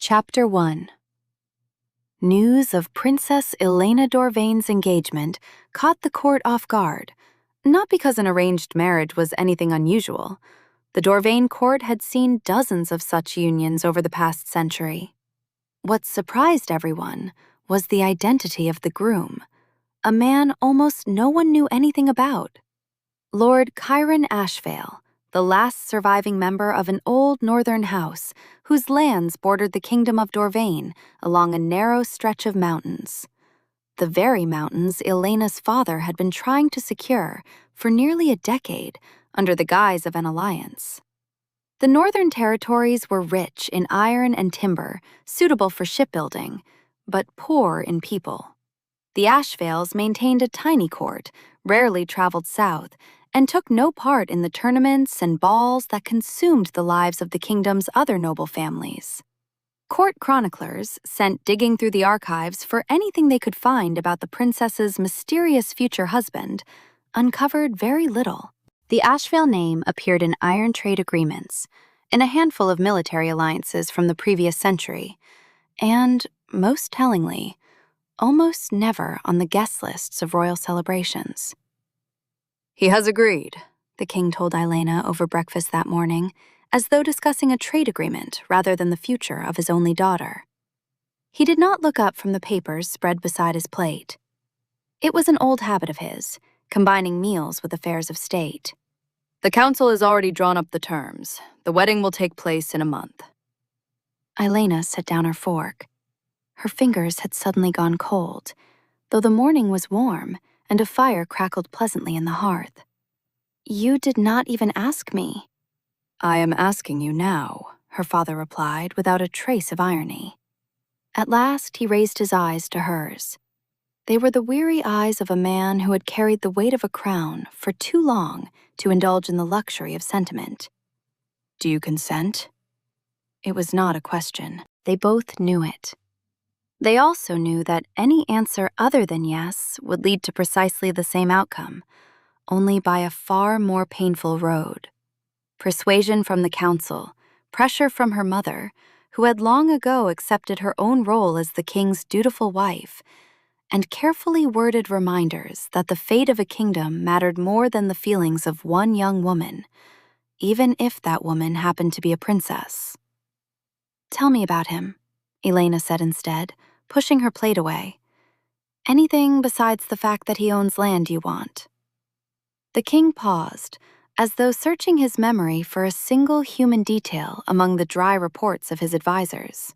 Chapter 1. News of Princess Ileyna Dorvain's engagement caught the court off guard, not because an arranged marriage was anything unusual. The Dorvain court had seen dozens of such unions over the past century. What surprised everyone was the identity of the groom, a man almost no one knew anything about. Lord Kairan Ashvale, the last surviving member of an old northern house whose lands bordered the kingdom of Dorvain along a narrow stretch of mountains. The very mountains Ileyna's father had been trying to secure for nearly a decade under the guise of an alliance. The northern territories were rich in iron and timber, suitable for shipbuilding, but poor in people. The Ashvales maintained a tiny court, rarely traveled south, and took no part in the tournaments and balls that consumed the lives of the kingdom's other noble families. Court chroniclers, sent digging through the archives for anything they could find about the princess's mysterious future husband, uncovered very little. The Ashvale name appeared in iron trade agreements, in a handful of military alliances from the previous century, and, most tellingly, almost never on the guest lists of royal celebrations. "He has agreed," the king told Ileyna over breakfast that morning, as though discussing a trade agreement rather than the future of his only daughter. He did not look up from the papers spread beside his plate. It was an old habit of his, combining meals with affairs of state. "The council has already drawn up the terms. The wedding will take place in a month." Ileyna set down her fork. Her fingers had suddenly gone cold, though the morning was warm and a fire crackled pleasantly in the hearth. "You did not even ask me." "I am asking you now," her father replied without a trace of irony. At last he raised his eyes to hers. They were the weary eyes of a man who had carried the weight of a crown for too long to indulge in the luxury of sentiment. "Do you consent?" It was not a question. They both knew it. They also knew that any answer other than yes would lead to precisely the same outcome, only by a far more painful road. Persuasion from the council, pressure from her mother, who had long ago accepted her own role as the king's dutiful wife, and carefully worded reminders that the fate of a kingdom mattered more than the feelings of one young woman, even if that woman happened to be a princess. "Tell me about him," Ileyna said instead, pushing her plate away. "Anything besides the fact that he owns land you want." The king paused, as though searching his memory for a single human detail among the dry reports of his advisors.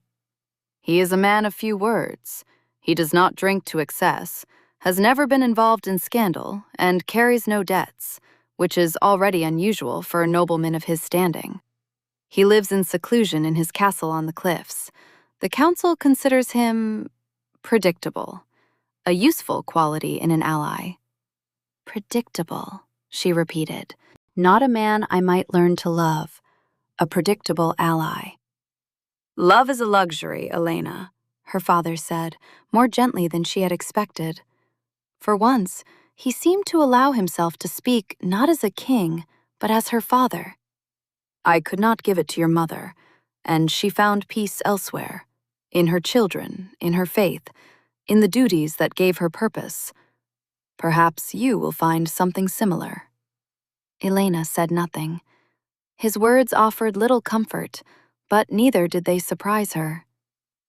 "He is a man of few words. He does not drink to excess, has never been involved in scandal, and carries no debts, which is already unusual for a nobleman of his standing. He lives in seclusion in his castle on the cliffs. The council considers him predictable, a useful quality in an ally." "Predictable," she repeated. "Not a man I might learn to love. A predictable ally." "Love is a luxury, Ileyna," her father said, more gently than she had expected. For once, he seemed to allow himself to speak not as a king, but as her father. "I could not give it to your mother, and she found peace elsewhere, in her children, in her faith, in the duties that gave her purpose. Perhaps you will find something similar." Ileyna said nothing. His words offered little comfort, but neither did they surprise her.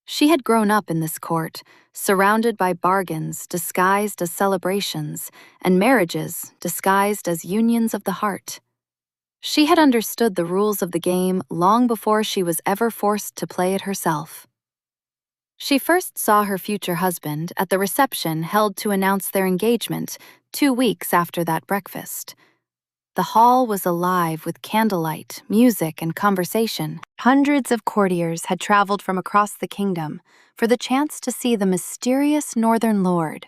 She had grown up in this court, surrounded by bargains disguised as celebrations and marriages disguised as unions of the heart. She had understood the rules of the game long before she was ever forced to play it herself. She first saw her future husband at the reception held to announce their engagement 2 weeks after that breakfast. The hall was alive with candlelight, music, and conversation. Hundreds of courtiers had traveled from across the kingdom for the chance to see the mysterious northern lord,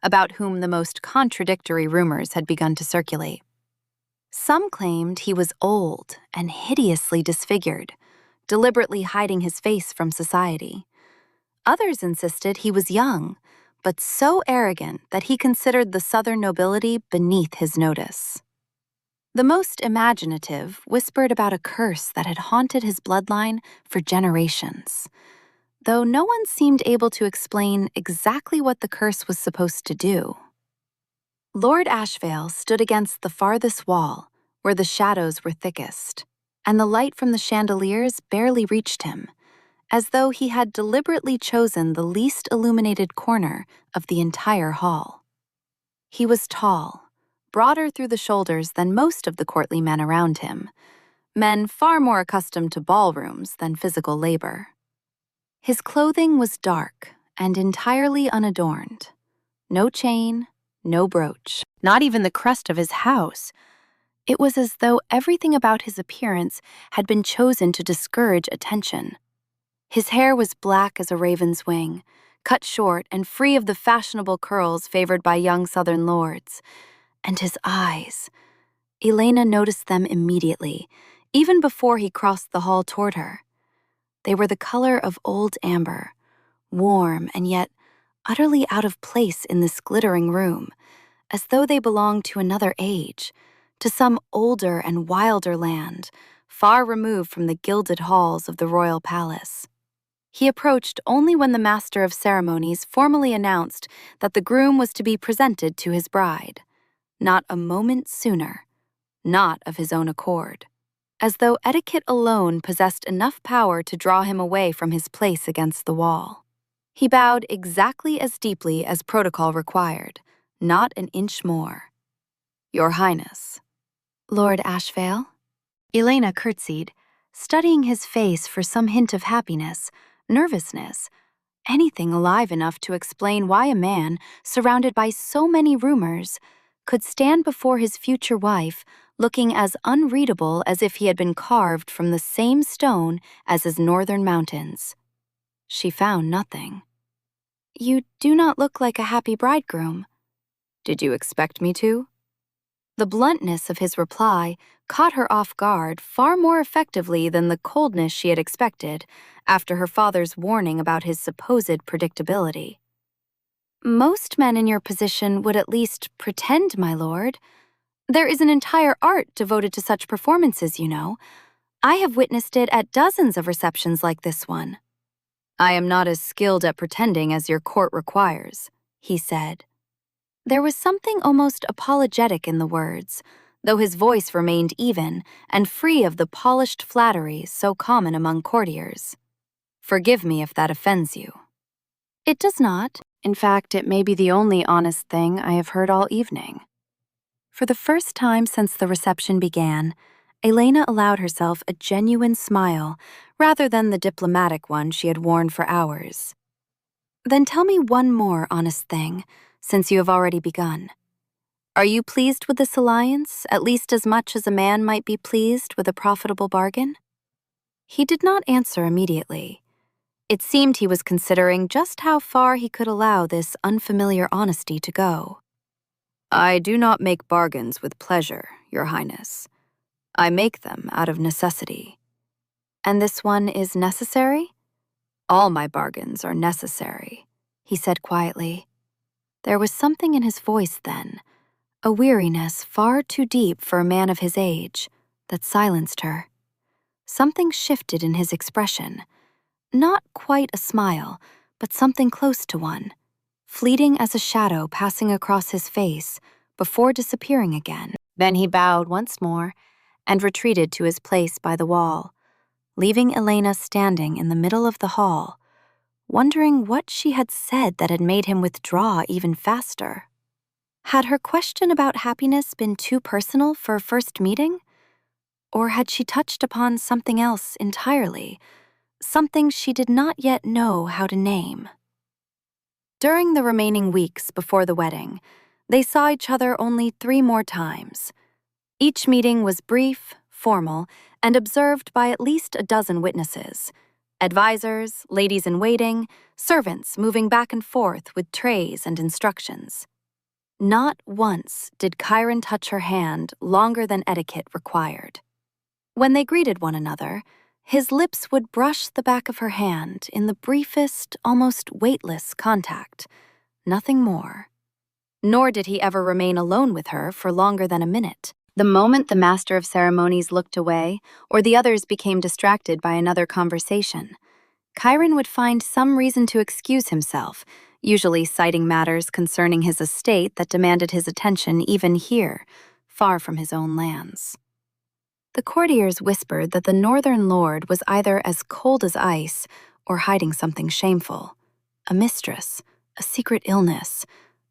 about whom the most contradictory rumors had begun to circulate. Some claimed he was old and hideously disfigured, deliberately hiding his face from society. Others insisted he was young, but so arrogant that he considered the southern nobility beneath his notice. The most imaginative whispered about a curse that had haunted his bloodline for generations, though no one seemed able to explain exactly what the curse was supposed to do. Lord Ashvale stood against the farthest wall, where the shadows were thickest, and the light from the chandeliers barely reached him, as though he had deliberately chosen the least illuminated corner of the entire hall. He was tall, broader through the shoulders than most of the courtly men around him, men far more accustomed to ballrooms than physical labor. His clothing was dark and entirely unadorned. No chain, no brooch, not even the crest of his house. It was as though everything about his appearance had been chosen to discourage attention. His hair was black as a raven's wing, cut short and free of the fashionable curls favored by young southern lords. And his eyes. Ileyna noticed them immediately, even before he crossed the hall toward her. They were the color of old amber, warm and yet utterly out of place in this glittering room, as though they belonged to another age, to some older and wilder land, far removed from the gilded halls of the royal palace. He approached only when the master of ceremonies formally announced that the groom was to be presented to his bride. Not a moment sooner, not of his own accord, as though etiquette alone possessed enough power to draw him away from his place against the wall. He bowed exactly as deeply as protocol required, not an inch more. "Your Highness." "Lord Ashvale?" Ileyna curtsied, studying his face for some hint of happiness, nervousness, anything alive enough to explain why a man, surrounded by so many rumors, could stand before his future wife looking as unreadable as if he had been carved from the same stone as his northern mountains. She found nothing. "You do not look like a happy bridegroom." "Did you expect me to?" The bluntness of his reply caught her off guard far more effectively than the coldness she had expected after her father's warning about his supposed predictability. "Most men in your position would at least pretend, my lord. There is an entire art devoted to such performances, you know. I have witnessed it at dozens of receptions like this one." "I am not as skilled at pretending as your court requires," he said. There was something almost apologetic in the words, though his voice remained even and free of the polished flattery so common among courtiers. "Forgive me if that offends you." "It does not. In fact, it may be the only honest thing I have heard all evening." For the first time since the reception began, Ileyna allowed herself a genuine smile rather than the diplomatic one she had worn for hours. "Then tell me one more honest thing, since you have already begun. Are you pleased with this alliance, at least as much as a man might be pleased with a profitable bargain?" He did not answer immediately. It seemed he was considering just how far he could allow this unfamiliar honesty to go. "I do not make bargains with pleasure, Your Highness. I make them out of necessity." "And this one is necessary?" "All my bargains are necessary," he said quietly. There was something in his voice then, a weariness far too deep for a man of his age, that silenced her. Something shifted in his expression. Not quite a smile, but something close to one, fleeting as a shadow passing across his face before disappearing again. Then he bowed once more and retreated to his place by the wall, leaving Ileyna standing in the middle of the hall, wondering what she had said that had made him withdraw even faster. Had her question about happiness been too personal for a first meeting? Or had she touched upon something else entirely, something she did not yet know how to name? During the remaining weeks before the wedding, they saw each other only 3 more times. Each meeting was brief, formal, and observed by at least a dozen witnesses: advisors, ladies-in-waiting, servants moving back and forth with trays and instructions. Not once did Kairan touch her hand longer than etiquette required. When they greeted one another, his lips would brush the back of her hand in the briefest, almost weightless contact, nothing more. Nor did he ever remain alone with her for longer than a minute. The moment the master of ceremonies looked away, or the others became distracted by another conversation, Kairan would find some reason to excuse himself, usually citing matters concerning his estate that demanded his attention even here, far from his own lands. The courtiers whispered that the northern lord was either as cold as ice or hiding something shameful: a mistress, a secret illness,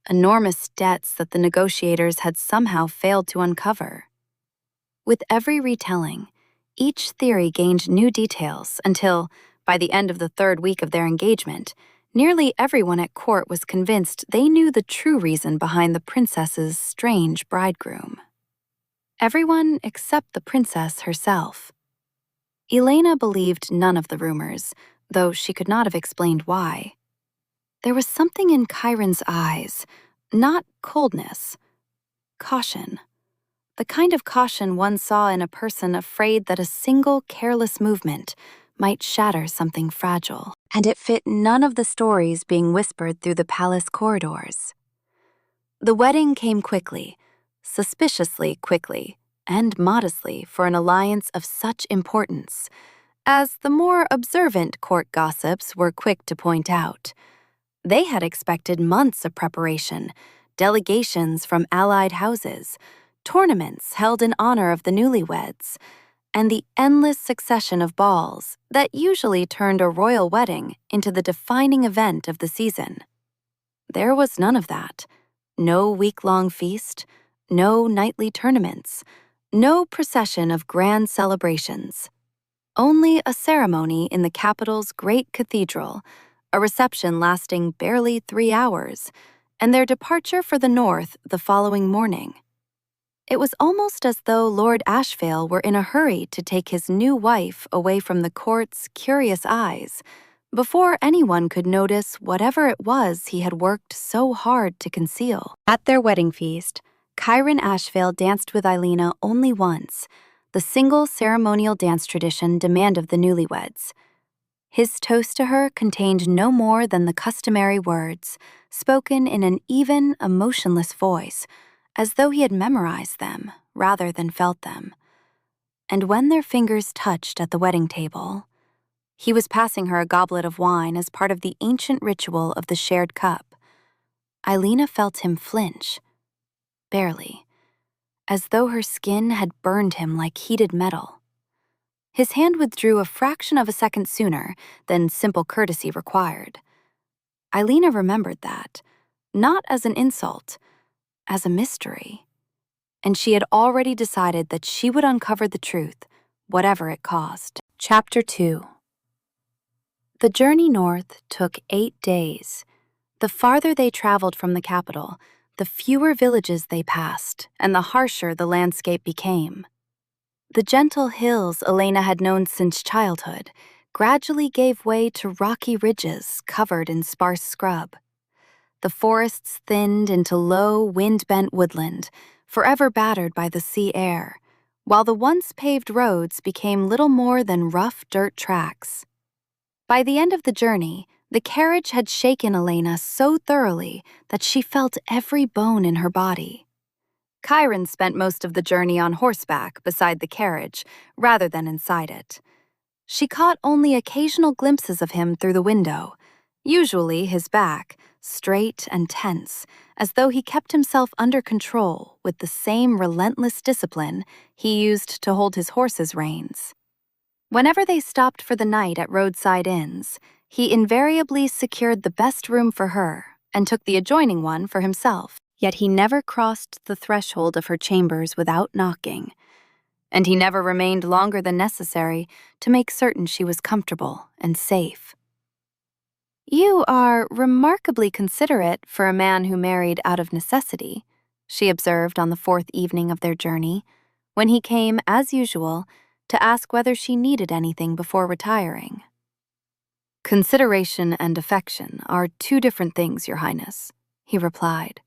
enormous debts that the negotiators had somehow failed to uncover. With every retelling, each theory gained new details until, by the end of the third week of their engagement, nearly everyone at court was convinced they knew the true reason behind the princess's strange bridegroom. Everyone except the princess herself. Ileyna believed none of the rumors, though she could not have explained why. There was something in Kairan's eyes, not coldness, caution. The kind of caution one saw in a person afraid that a single careless movement might shatter something fragile. And it fit none of the stories being whispered through the palace corridors. The wedding came quickly, suspiciously quickly, and modestly for an alliance of such importance, as the more observant court gossips were quick to point out. They had expected months of preparation, delegations from allied houses, tournaments held in honor of the newlyweds, and the endless succession of balls that usually turned a royal wedding into the defining event of the season. There was none of that. No week-long feast, no nightly tournaments, no procession of grand celebrations. Only a ceremony in the capital's great cathedral, a reception lasting barely 3 hours, and their departure for the north the following morning. It was almost as though Lord Ashvale were in a hurry to take his new wife away from the court's curious eyes, before anyone could notice whatever it was he had worked so hard to conceal. At their wedding feast, Kairan Ashvale danced with Ileyna only once, the single ceremonial dance tradition demand of the newlyweds. His toast to her contained no more than the customary words, spoken in an even, emotionless voice, as though he had memorized them rather than felt them. And when their fingers touched at the wedding table, he was passing her a goblet of wine as part of the ancient ritual of the shared cup. Ileyna felt him flinch, barely, as though her skin had burned him like heated metal. His hand withdrew a fraction of a second sooner than simple courtesy required. Ileyna remembered that, not as an insult, as a mystery, and she had already decided that she would uncover the truth, whatever it cost. Chapter 2. The journey north took 8 days. The farther they traveled from the capital, the fewer villages they passed, and the harsher the landscape became. The gentle hills Ileyna had known since childhood gradually gave way to rocky ridges covered in sparse scrub. The forests thinned into low, wind-bent woodland, forever battered by the sea air, while the once paved roads became little more than rough dirt tracks. By the end of the journey, the carriage had shaken Ileyna so thoroughly that she felt every bone in her body. Kairan spent most of the journey on horseback beside the carriage, rather than inside it. She caught only occasional glimpses of him through the window, usually his back, straight and tense, as though he kept himself under control with the same relentless discipline he used to hold his horse's reins. Whenever they stopped for the night at roadside inns, he invariably secured the best room for her and took the adjoining one for himself. Yet he never crossed the threshold of her chambers without knocking, and he never remained longer than necessary to make certain she was comfortable and safe. "You are remarkably considerate for a man who married out of necessity," she observed on the 4th evening of their journey, when he came, as usual, to ask whether she needed anything before retiring. "Consideration and affection are 2 different things, Your Highness," he replied.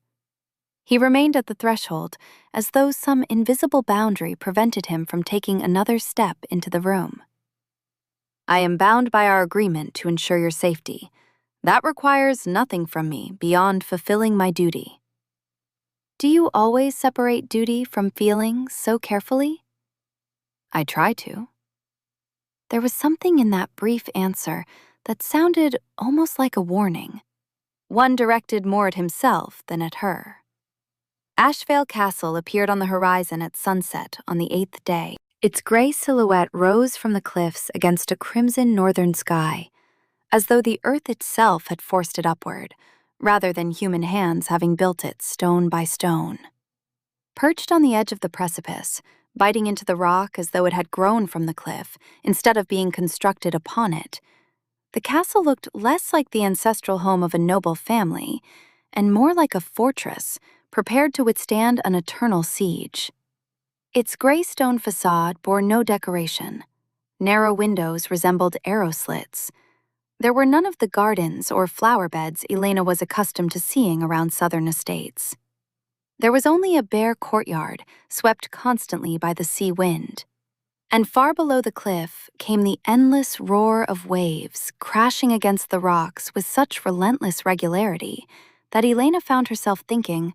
He remained at the threshold, as though some invisible boundary prevented him from taking another step into the room. "I am bound by our agreement to ensure your safety. That requires nothing from me beyond fulfilling my duty." "Do you always separate duty from feeling so carefully?" "I try to." There was something in that brief answer that sounded almost like a warning, one directed more at himself than at her. Ashvale Castle appeared on the horizon at sunset on the 8th day. Its gray silhouette rose from the cliffs against a crimson northern sky, as though the earth itself had forced it upward, rather than human hands having built it stone by stone. Perched on the edge of the precipice, biting into the rock as though it had grown from the cliff instead of being constructed upon it, the castle looked less like the ancestral home of a noble family and more like a fortress prepared to withstand an eternal siege. Its gray stone facade bore no decoration. Narrow windows resembled arrow slits. There were none of the gardens or flower beds Ileyna was accustomed to seeing around southern estates. There was only a bare courtyard, swept constantly by the sea wind. And far below the cliff came the endless roar of waves crashing against the rocks with such relentless regularity that Ileyna found herself thinking,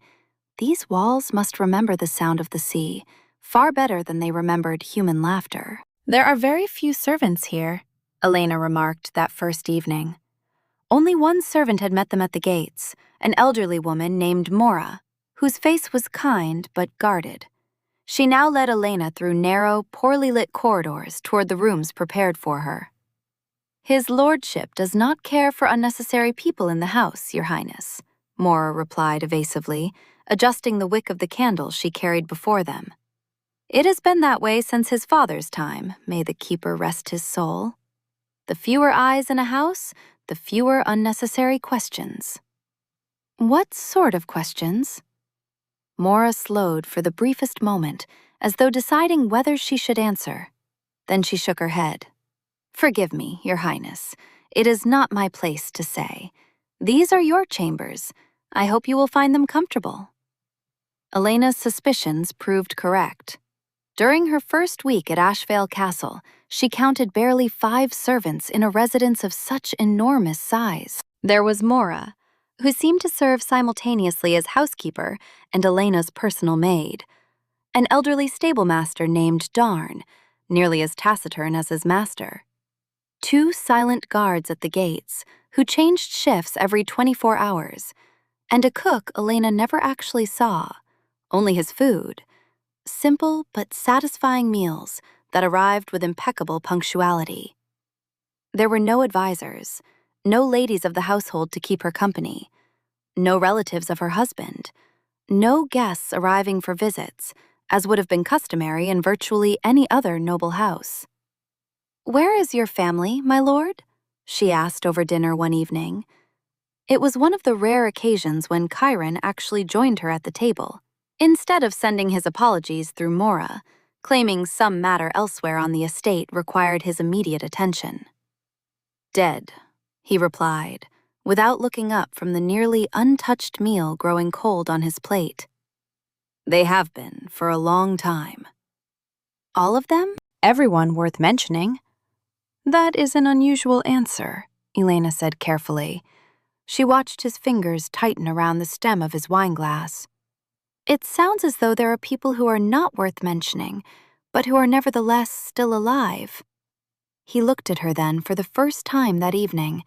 these walls must remember the sound of the sea far better than they remembered human laughter. There are very few servants here, Ileyna remarked that first evening. Only one servant had met them at the gates, an elderly woman named Mora, whose face was kind but guarded. She now led Ileyna through narrow, poorly lit corridors toward the rooms prepared for her. "His lordship does not care for unnecessary people in the house, Your Highness," Mora replied evasively, adjusting the wick of the candle she carried before them. "It has been that way since his father's time, may the keeper rest his soul. The fewer eyes in a house, the fewer unnecessary questions." "What sort of questions?" Mora slowed for the briefest moment, as though deciding whether she should answer. Then she shook her head. "Forgive me, Your Highness. It is not my place to say. These are your chambers. I hope you will find them comfortable." Ileyna's suspicions proved correct. During her first week at Ashvale Castle, she counted barely 5 servants in a residence of such enormous size. There was Mora, who seemed to serve simultaneously as housekeeper and Ileyna's personal maid, an elderly stablemaster named Darn, nearly as taciturn as his master, 2 silent guards at the gates, who changed shifts every 24 hours, and a cook Ileyna never actually saw, only his food, simple but satisfying meals that arrived with impeccable punctuality. There were no advisors, no ladies of the household to keep her company, no relatives of her husband, no guests arriving for visits, as would have been customary in virtually any other noble house. "Where is your family, my lord?" she asked over dinner one evening. It was one of the rare occasions when Kairan actually joined her at the table, instead of sending his apologies through Mora, claiming some matter elsewhere on the estate required his immediate attention. "Dead," he replied, without looking up from the nearly untouched meal growing cold on his plate. "They have been for a long time." "All of them? Everyone worth mentioning?" "That is an unusual answer," Ileyna said carefully. She watched his fingers tighten around the stem of his wineglass. "It sounds as though there are people who are not worth mentioning, but who are nevertheless still alive." He looked at her then for the first time that evening,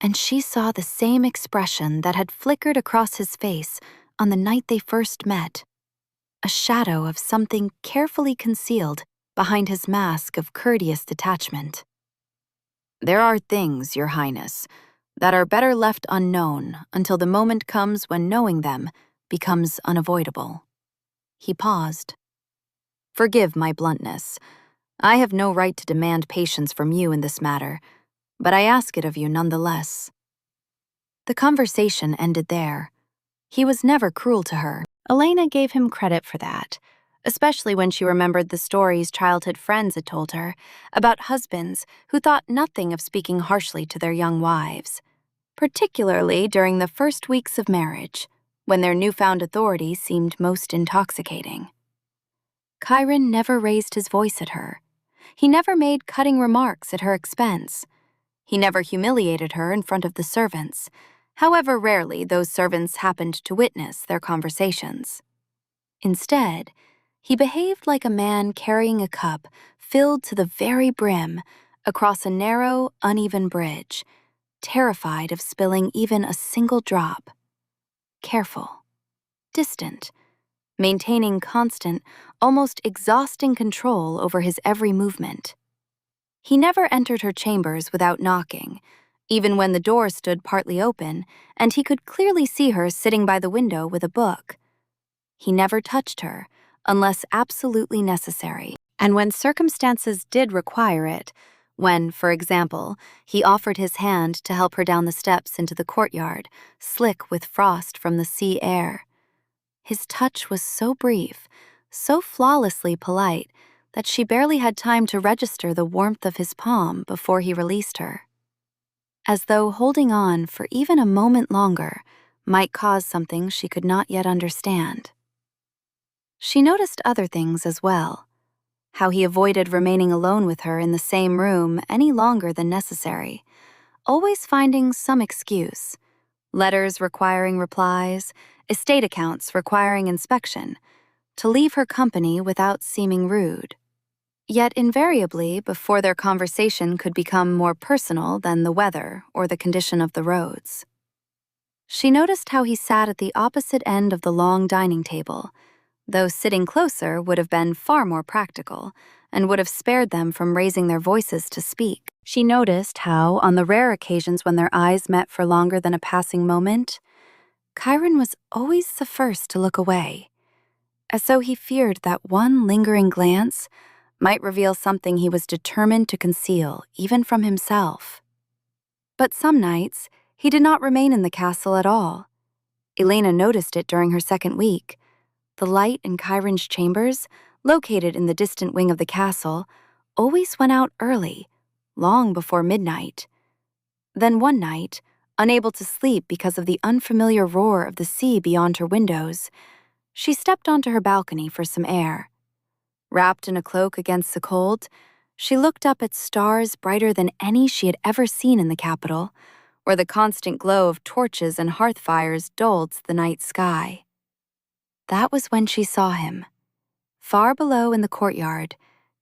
and she saw the same expression that had flickered across his face on the night they first met, a shadow of something carefully concealed behind his mask of courteous detachment. "There are things, Your Highness, that are better left unknown until the moment comes when knowing them becomes unavoidable." He paused. "Forgive my bluntness. I have no right to demand patience from you in this matter, but I ask it of you nonetheless." The conversation ended there. He was never cruel to her. Ileyna gave him credit for that, especially when she remembered the stories childhood friends had told her about husbands who thought nothing of speaking harshly to their young wives, particularly during the first weeks of marriage, when their newfound authority seemed most intoxicating. Kairan never raised his voice at her. He never made cutting remarks at her expense. He never humiliated her in front of the servants, however rarely those servants happened to witness their conversations. Instead, he behaved like a man carrying a cup filled to the very brim across a narrow, uneven bridge, terrified of spilling even a single drop. Careful, distant, maintaining constant, almost exhausting control over his every movement. He never entered her chambers without knocking, even when the door stood partly open and he could clearly see her sitting by the window with a book. He never touched her, unless absolutely necessary. And when circumstances did require it, when, for example, he offered his hand to help her down the steps into the courtyard, slick with frost from the sea air, his touch was so brief, so flawlessly polite, that she barely had time to register the warmth of his palm before he released her. As though holding on for even a moment longer might cause something she could not yet understand. She noticed other things as well. How he avoided remaining alone with her in the same room any longer than necessary, always finding some excuse. Letters requiring replies, estate accounts requiring inspection, to leave her company without seeming rude. Yet invariably, before their conversation could become more personal than the weather or the condition of the roads. She noticed how he sat at the opposite end of the long dining table, though sitting closer would have been far more practical and would have spared them from raising their voices to speak. She noticed how, on the rare occasions when their eyes met for longer than a passing moment, Kairan was always the first to look away, as though he feared that one lingering glance might reveal something he was determined to conceal, even from himself. But some nights, he did not remain in the castle at all. Ileyna noticed it during her second week. The light in Kairan's chambers, located in the distant wing of the castle, always went out early, long before midnight. Then one night, unable to sleep because of the unfamiliar roar of the sea beyond her windows, she stepped onto her balcony for some air. Wrapped in a cloak against the cold, she looked up at stars brighter than any she had ever seen in the capital, where the constant glow of torches and hearth fires dulled the night sky. That was when she saw him. Far below in the courtyard,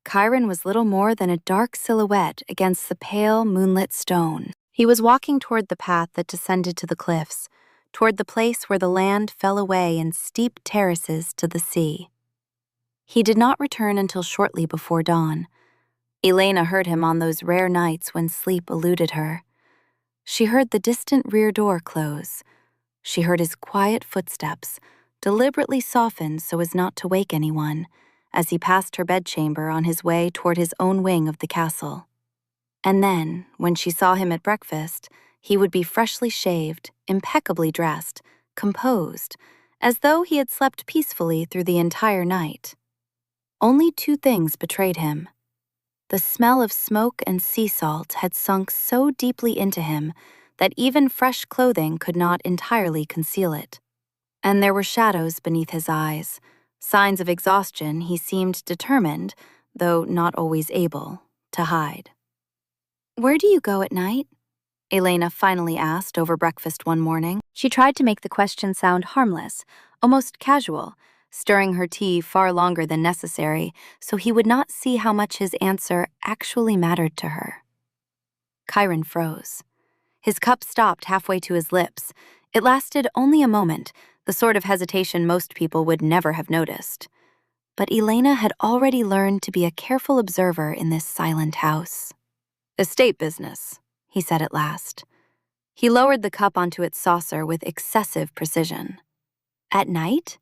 Kairan was little more than a dark silhouette against the pale, moonlit stone. He was walking toward the path that descended to the cliffs, toward the place where the land fell away in steep terraces to the sea. He did not return until shortly before dawn. Ileyna heard him on those rare nights when sleep eluded her. She heard the distant rear door close. She heard his quiet footsteps, deliberately softened so as not to wake anyone, as he passed her bedchamber on his way toward his own wing of the castle. And then, when she saw him at breakfast, he would be freshly shaved, impeccably dressed, composed, as though he had slept peacefully through the entire night. Only two things betrayed him. The smell of smoke and sea salt had sunk so deeply into him that even fresh clothing could not entirely conceal it. And there were shadows beneath his eyes, signs of exhaustion he seemed determined, though not always able, to hide. "Where do you go at night?" Ileyna finally asked over breakfast one morning. She tried to make the question sound harmless, almost casual, stirring her tea far longer than necessary so he would not see how much his answer actually mattered to her. Kairan froze. His cup stopped halfway to his lips. It lasted only a moment, the sort of hesitation most people would never have noticed. But Ileyna had already learned to be a careful observer in this silent house. "Estate business," he said at last. He lowered the cup onto its saucer with excessive precision. "At night?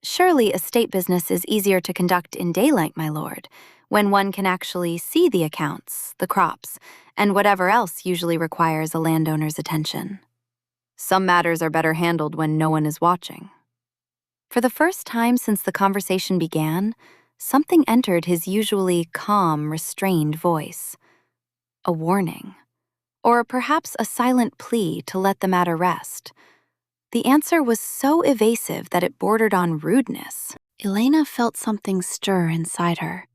Surely estate business is easier to conduct in daylight, my lord, when one can actually see the accounts, the crops, and whatever else usually requires a landowner's attention. Some matters are better handled when no one is watching." For the first time since the conversation began, something entered his usually calm, restrained voice. A warning. Or perhaps a silent plea to let the matter rest. The answer was so evasive that it bordered on rudeness. Ileyna felt something stir inside her,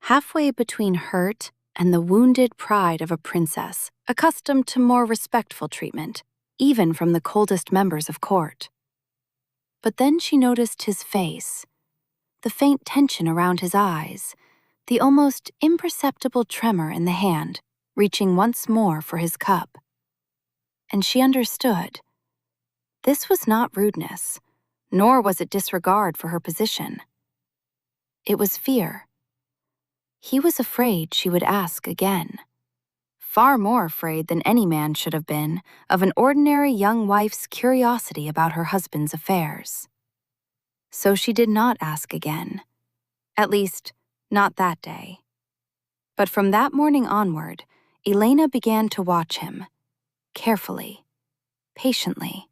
halfway between hurt and the wounded pride of a princess, accustomed to more respectful treatment, even from the coldest members of court. But then she noticed his face, the faint tension around his eyes, the almost imperceptible tremor in the hand reaching once more for his cup. And she understood. This was not rudeness, nor was it disregard for her position. It was fear. He was afraid she would ask again. Far more afraid than any man should have been of an ordinary young wife's curiosity about her husband's affairs. So she did not ask again. At least, not that day. But from that morning onward, Ileyna began to watch him, carefully, patiently,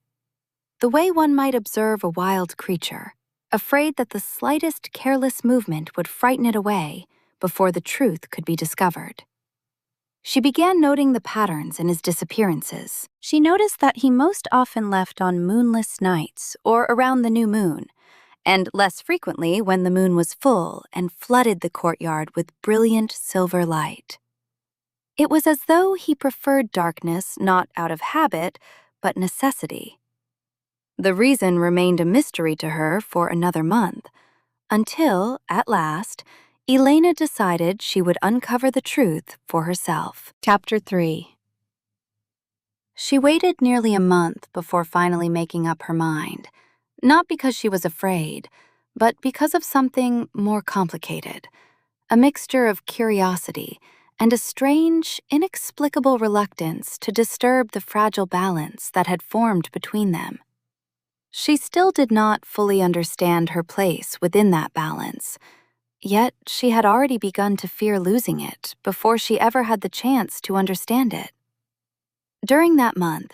the way one might observe a wild creature, afraid that the slightest careless movement would frighten it away before the truth could be discovered. She began noting the patterns in his disappearances. She noticed that he most often left on moonless nights or around the new moon, and less frequently when the moon was full and flooded the courtyard with brilliant silver light. It was as though he preferred darkness not out of habit, but necessity. The reason remained a mystery to her for another month, until, at last, Ileyna decided she would uncover the truth for herself. Chapter 3. She waited nearly a month before finally making up her mind, not because she was afraid, but because of something more complicated, a mixture of curiosity and a strange, inexplicable reluctance to disturb the fragile balance that had formed between them. She still did not fully understand her place within that balance, yet she had already begun to fear losing it before she ever had the chance to understand it. During that month,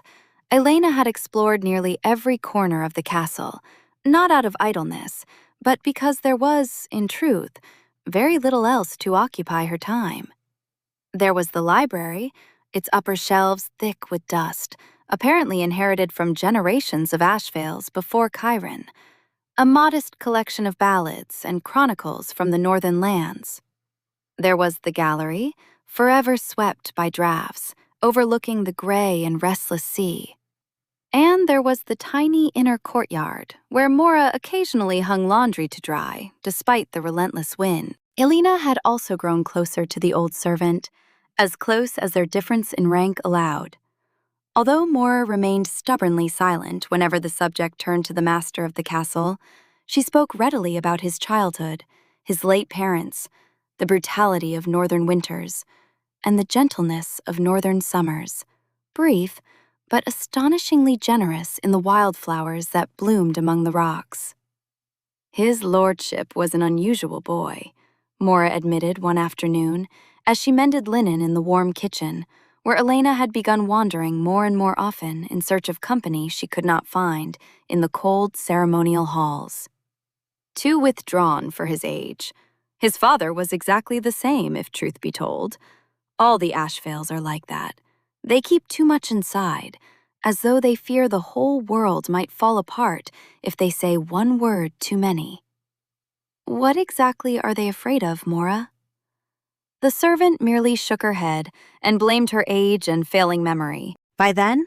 Ileyna had explored nearly every corner of the castle, not out of idleness, but because there was, in truth, very little else to occupy her time. There was the library, its upper shelves thick with dust, apparently inherited from generations of Ashvales before Kairan, a modest collection of ballads and chronicles from the northern lands. There was the gallery, forever swept by drafts, overlooking the gray and restless sea. And there was the tiny inner courtyard, where Mora occasionally hung laundry to dry, despite the relentless wind. Ileyna had also grown closer to the old servant, as close as their difference in rank allowed. Although Mora remained stubbornly silent whenever the subject turned to the master of the castle, she spoke readily about his childhood, his late parents, the brutality of northern winters, and the gentleness of northern summers, brief, but astonishingly generous in the wildflowers that bloomed among the rocks. His lordship was an unusual boy, Mora admitted one afternoon as she mended linen in the warm kitchen, where Ileyna had begun wandering more and more often in search of company she could not find in the cold ceremonial halls. Too withdrawn for his age. His father was exactly the same, if truth be told. All the Ashvales are like that. They keep too much inside, as though they fear the whole world might fall apart if they say one word too many. What exactly are they afraid of, Mora? The servant merely shook her head and blamed her age and failing memory. By then,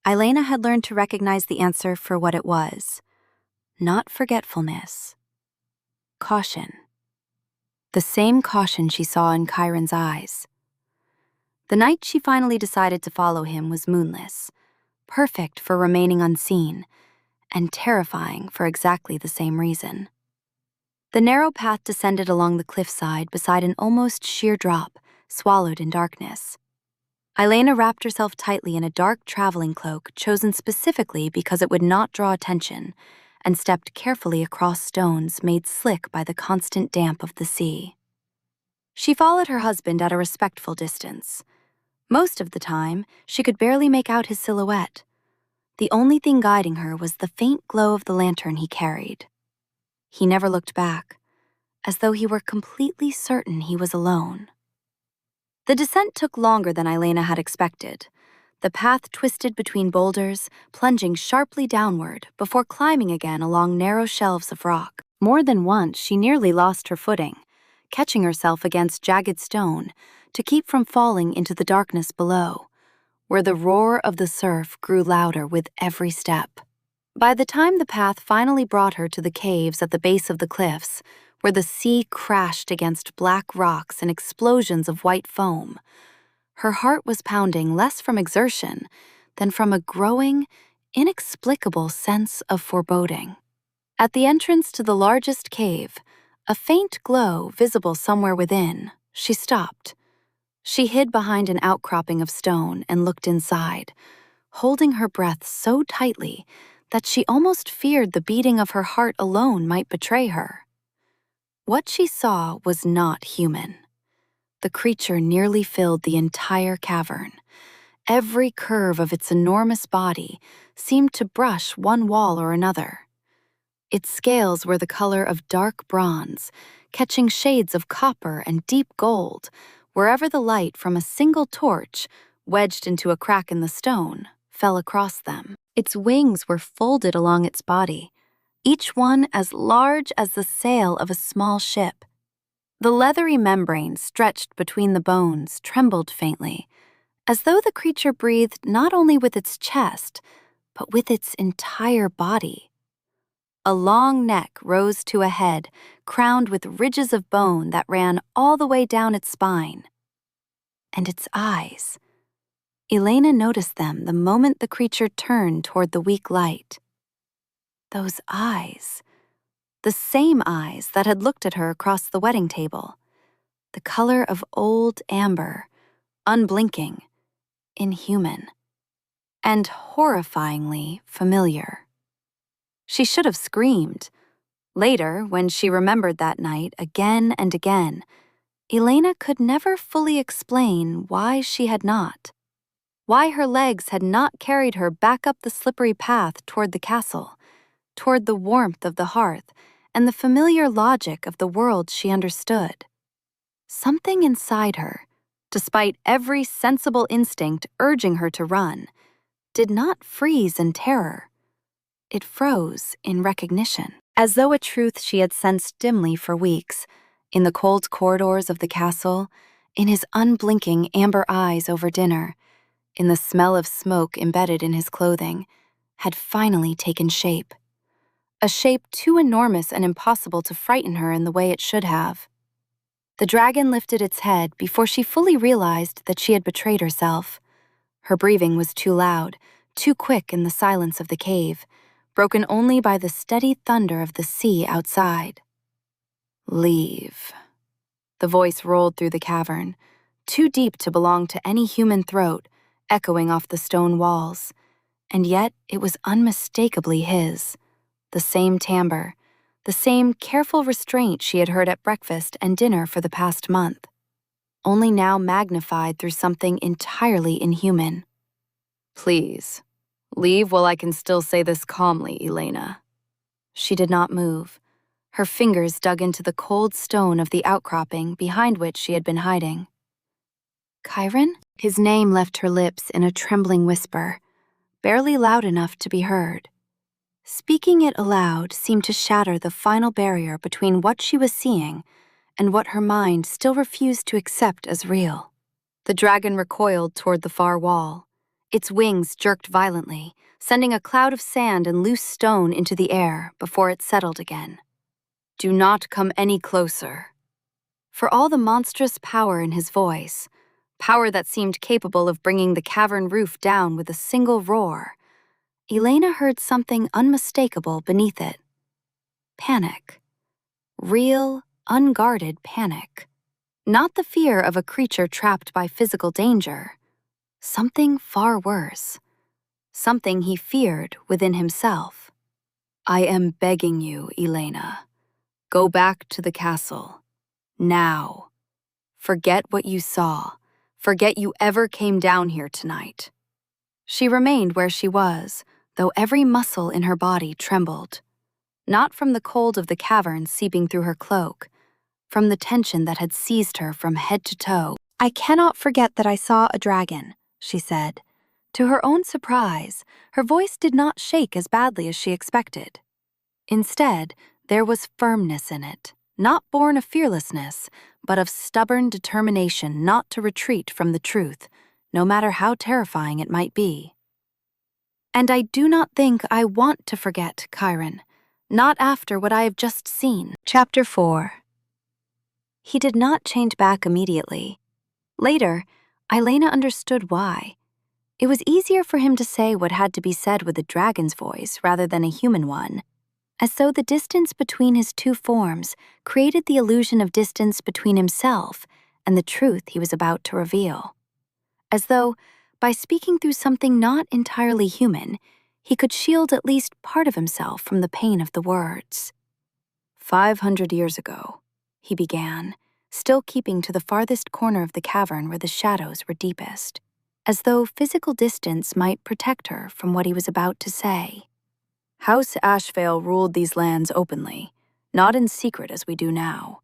Ileyna had learned to recognize the answer for what it was. Not forgetfulness. Caution. The same caution she saw in Kairan's eyes. The night she finally decided to follow him was moonless, perfect for remaining unseen, and terrifying for exactly the same reason. The narrow path descended along the cliffside beside an almost sheer drop, swallowed in darkness. Ileyna wrapped herself tightly in a dark traveling cloak chosen specifically because it would not draw attention, and stepped carefully across stones made slick by the constant damp of the sea. She followed her husband at a respectful distance. Most of the time, she could barely make out his silhouette. The only thing guiding her was the faint glow of the lantern he carried. He never looked back, as though he were completely certain he was alone. The descent took longer than Ileyna had expected. The path twisted between boulders, plunging sharply downward before climbing again along narrow shelves of rock. More than once, she nearly lost her footing, catching herself against jagged stone to keep from falling into the darkness below, where the roar of the surf grew louder with every step. By the time the path finally brought her to the caves at the base of the cliffs, where the sea crashed against black rocks and explosions of white foam, Her heart was pounding less from exertion than from a growing, inexplicable sense of foreboding. At the entrance to the largest cave, a faint glow visible somewhere within, she stopped. She hid behind an outcropping of stone and looked inside, holding her breath so tightly that she almost feared the beating of her heart alone might betray her. What she saw was not human. The creature nearly filled the entire cavern. Every curve of its enormous body seemed to brush one wall or another. Its scales were the color of dark bronze, catching shades of copper and deep gold wherever the light from a single torch, wedged into a crack in the stone, fell across them. Its wings were folded along its body, each one as large as the sail of a small ship. The leathery membrane stretched between the bones trembled faintly, as though the creature breathed not only with its chest, but with its entire body. A long neck rose to a head crowned with ridges of bone that ran all the way down its spine. And its eyes. Ileyna noticed them the moment the creature turned toward the weak light. Those eyes. The same eyes that had looked at her across the wedding table. The color of old amber, unblinking, inhuman, and horrifyingly familiar. She should have screamed. Later, when she remembered that night again and again, Ileyna could never fully explain why she had not. Why her legs had not carried her back up the slippery path toward the castle, toward the warmth of the hearth and the familiar logic of the world she understood. Something inside her, despite every sensible instinct urging her to run, did not freeze in terror. It froze in recognition, as though a truth she had sensed dimly for weeks, in the cold corridors of the castle, in his unblinking amber eyes over dinner, in the smell of smoke embedded in his clothing, had finally taken shape. A shape too enormous and impossible to frighten her in the way it should have. The dragon lifted its head before she fully realized that she had betrayed herself. Her breathing was too loud, too quick in the silence of the cave, broken only by the steady thunder of the sea outside. Leave. The voice rolled through the cavern, too deep to belong to any human throat, echoing off the stone walls, and yet it was unmistakably his, the same timbre, the same careful restraint she had heard at breakfast and dinner for the past month, only now magnified through something entirely inhuman. Please, leave while I can still say this calmly, Ileyna. She did not move. Her fingers dug into the cold stone of the outcropping behind which she had been hiding. Kairan? His name left her lips in a trembling whisper, barely loud enough to be heard. Speaking it aloud seemed to shatter the final barrier between what she was seeing and what her mind still refused to accept as real. The dragon recoiled toward the far wall. Its wings jerked violently, sending a cloud of sand and loose stone into the air before it settled again. Do not come any closer. For all the monstrous power in his voice, power that seemed capable of bringing the cavern roof down with a single roar, Ileyna heard something unmistakable beneath it. Panic. Real, unguarded panic. Not the fear of a creature trapped by physical danger. Something far worse. Something he feared within himself. I am begging you, Ileyna. Go back to the castle. Now. Forget what you saw. Forget you ever came down here tonight. She remained where she was, though every muscle in her body trembled. Not from the cold of the cavern seeping through her cloak, from the tension that had seized her from head to toe. I cannot forget that I saw a dragon, she said. To her own surprise, her voice did not shake as badly as she expected. Instead, there was firmness in it, not born of fearlessness, but of stubborn determination not to retreat from the truth, no matter how terrifying it might be. And I do not think I want to forget, Kairan, not after what I have just seen. Chapter 4. He did not change back immediately. Later, Ileyna understood why. It was easier for him to say what had to be said with a dragon's voice rather than a human one, as though the distance between his two forms created the illusion of distance between himself and the truth he was about to reveal. As though, by speaking through something not entirely human, he could shield at least part of himself from the pain of the words. 500 years ago, he began, still keeping to the farthest corner of the cavern where the shadows were deepest, as though physical distance might protect her from what he was about to say. House Ashvale ruled these lands openly, not in secret as we do now.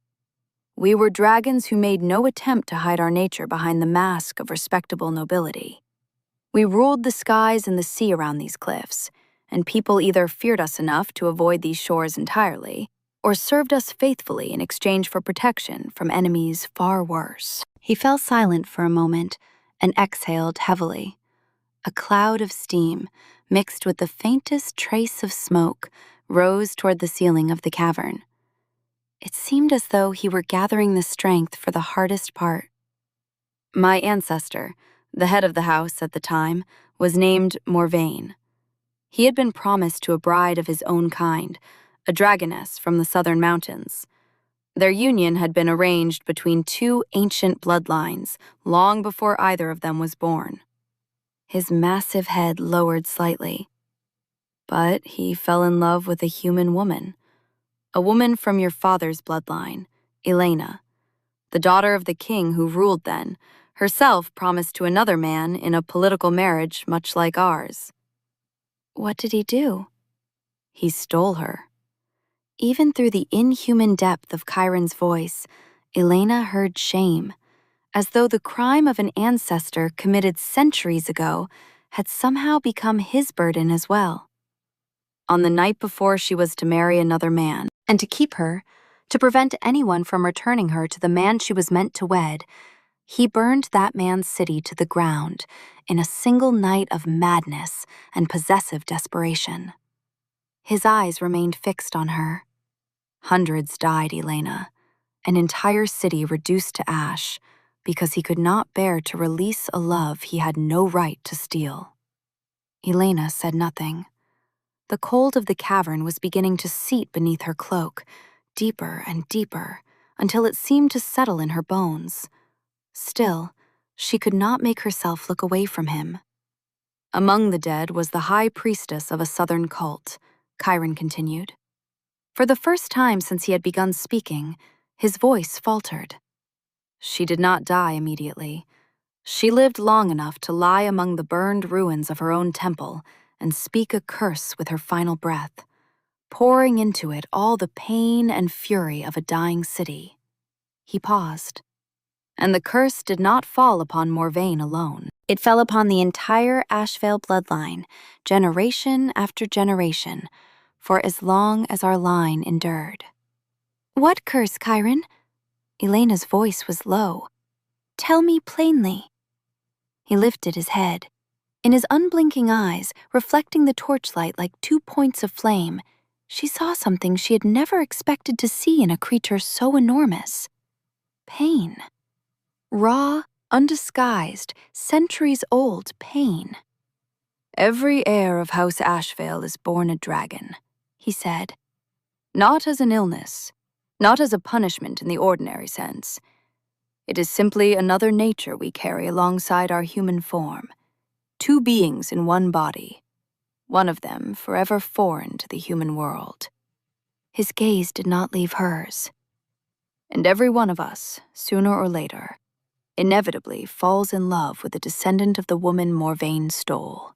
We were dragons who made no attempt to hide our nature behind the mask of respectable nobility. We ruled the skies and the sea around these cliffs, and people either feared us enough to avoid these shores entirely, or served us faithfully in exchange for protection from enemies far worse. He fell silent for a moment and exhaled heavily. A cloud of steam, mixed with the faintest trace of smoke, rose toward the ceiling of the cavern. It seemed as though he were gathering the strength for the hardest part. My ancestor, the head of the house at the time, was named Morvain. He had been promised to a bride of his own kind, a dragoness from the southern mountains. Their union had been arranged between two ancient bloodlines long before either of them was born. His massive head lowered slightly. But he fell in love with a human woman, a woman from your father's bloodline, Ileyna, the daughter of the king who ruled then, herself promised to another man in a political marriage much like ours. What did he do? He stole her. Even through the inhuman depth of Kairan's voice, Ileyna heard shame, as though the crime of an ancestor committed centuries ago had somehow become his burden as well. On the night before she was to marry another man, and to keep her, to prevent anyone from returning her to the man she was meant to wed, he burned that man's city to the ground in a single night of madness and possessive desperation. His eyes remained fixed on her. Hundreds died, Ileyna, an entire city reduced to ash, because he could not bear to release a love he had no right to steal. Ileyna said nothing. The cold of the cavern was beginning to seep beneath her cloak, deeper and deeper, until it seemed to settle in her bones. Still, she could not make herself look away from him. Among the dead was the high priestess of a southern cult, Kairan continued. For the first time since he had begun speaking, his voice faltered. She did not die immediately. She lived long enough to lie among the burned ruins of her own temple and speak a curse with her final breath, pouring into it all the pain and fury of a dying city. He paused. And the curse did not fall upon Morvain alone. It fell upon the entire Ashvale bloodline, generation after generation, for as long as our line endured. What curse, Kairan? Ileyna's voice was low. Tell me plainly. He lifted his head. In his unblinking eyes, reflecting the torchlight like 2 points of flame, she saw something she had never expected to see in a creature so enormous. Pain. Raw, undisguised, centuries-old pain. Every heir of House Ashvale is born a dragon, he said. Not as an illness, not as a punishment in the ordinary sense. It is simply another nature we carry alongside our human form. 2 beings in one body, one of them forever foreign to the human world. His gaze did not leave hers. And every one of us, sooner or later, inevitably falls in love with the descendant of the woman Morvain stole.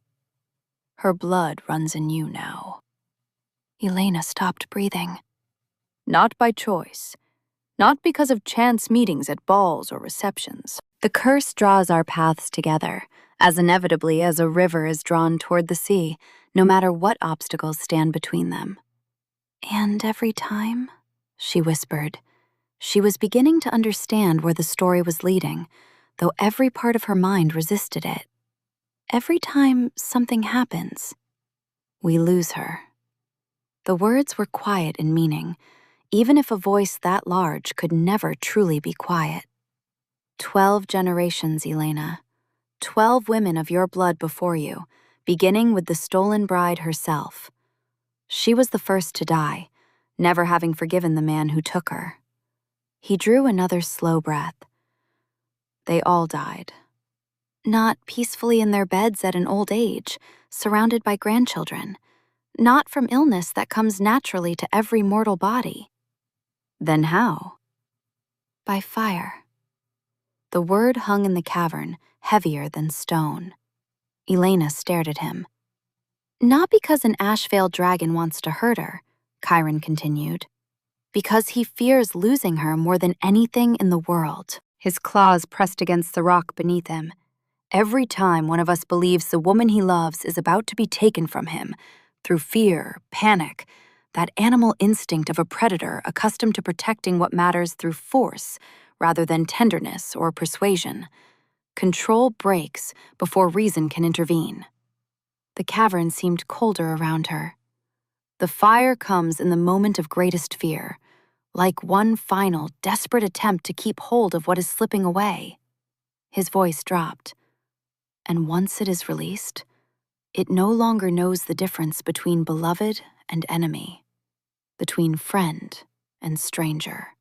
Her blood runs in you now. Ileyna stopped breathing. Not by choice, not because of chance meetings at balls or receptions. The curse draws our paths together, as inevitably as a river is drawn toward the sea, no matter what obstacles stand between them. And every time, she whispered. She was beginning to understand where the story was leading, though every part of her mind resisted it. Every time something happens, we lose her. The words were quiet in meaning, even if a voice that large could never truly be quiet. 12 generations, Ileyna. 12 women of your blood before you, beginning with the stolen bride herself. She was the first to die, never having forgiven the man who took her. He drew another slow breath. They all died. Not peacefully in their beds at an old age, surrounded by grandchildren. Not from illness that comes naturally to every mortal body. Then how? By fire. The word hung in the cavern, heavier than stone. Ileyna stared at him. Not because an Ashvale dragon wants to hurt her, Kairan continued. Because he fears losing her more than anything in the world. His claws pressed against the rock beneath him. Every time one of us believes the woman he loves is about to be taken from him, through fear, panic, that animal instinct of a predator accustomed to protecting what matters through force rather than tenderness or persuasion, control breaks before reason can intervene. The cavern seemed colder around her. The fire comes in the moment of greatest fear, like one final, desperate attempt to keep hold of what is slipping away. His voice dropped. And once it is released, it no longer knows the difference between beloved and enemy, between friend and stranger.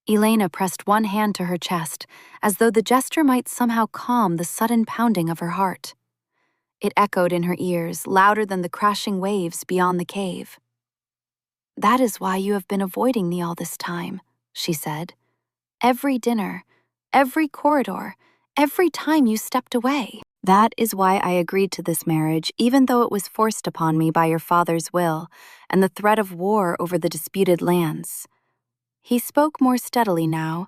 Ileyna pressed one hand to her chest, as though the gesture might somehow calm the sudden pounding of her heart. It echoed in her ears, louder than the crashing waves beyond the cave. "That is why you have been avoiding me all this time," she said. "Every dinner, every corridor, every time you stepped away. That is why I agreed to this marriage, even though it was forced upon me by your father's will and the threat of war over the disputed lands." He spoke more steadily now,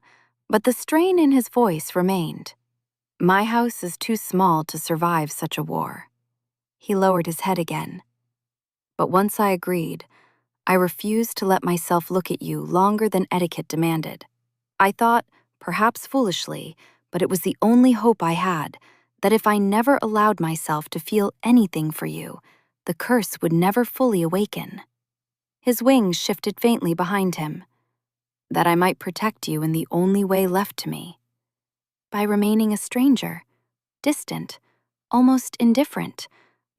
but the strain in his voice remained. "My house is too small to survive such a war." He lowered his head again. "But once I agreed, I refused to let myself look at you longer than etiquette demanded. I thought, perhaps foolishly, but it was the only hope I had, that if I never allowed myself to feel anything for you, the curse would never fully awaken." His wings shifted faintly behind him. "That I might protect you in the only way left to me. By remaining a stranger, distant, almost indifferent,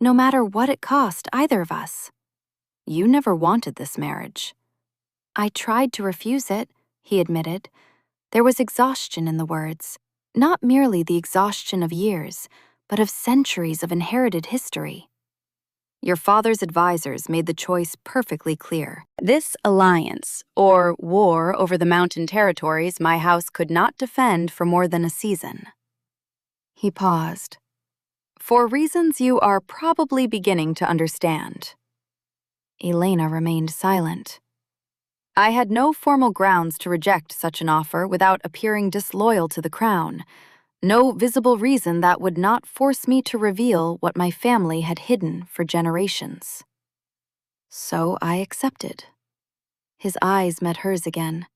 no matter what it cost either of us. You never wanted this marriage." "I tried to refuse it," he admitted. There was exhaustion in the words, not merely the exhaustion of years, but of centuries of inherited history. "Your father's advisors made the choice perfectly clear. This alliance, or war over the mountain territories my house could not defend for more than a season." He paused. "For reasons you are probably beginning to understand." Ileyna remained silent. "I had no formal grounds to reject such an offer without appearing disloyal to the crown. No visible reason that would not force me to reveal what my family had hidden for generations. So I accepted." His eyes met hers again,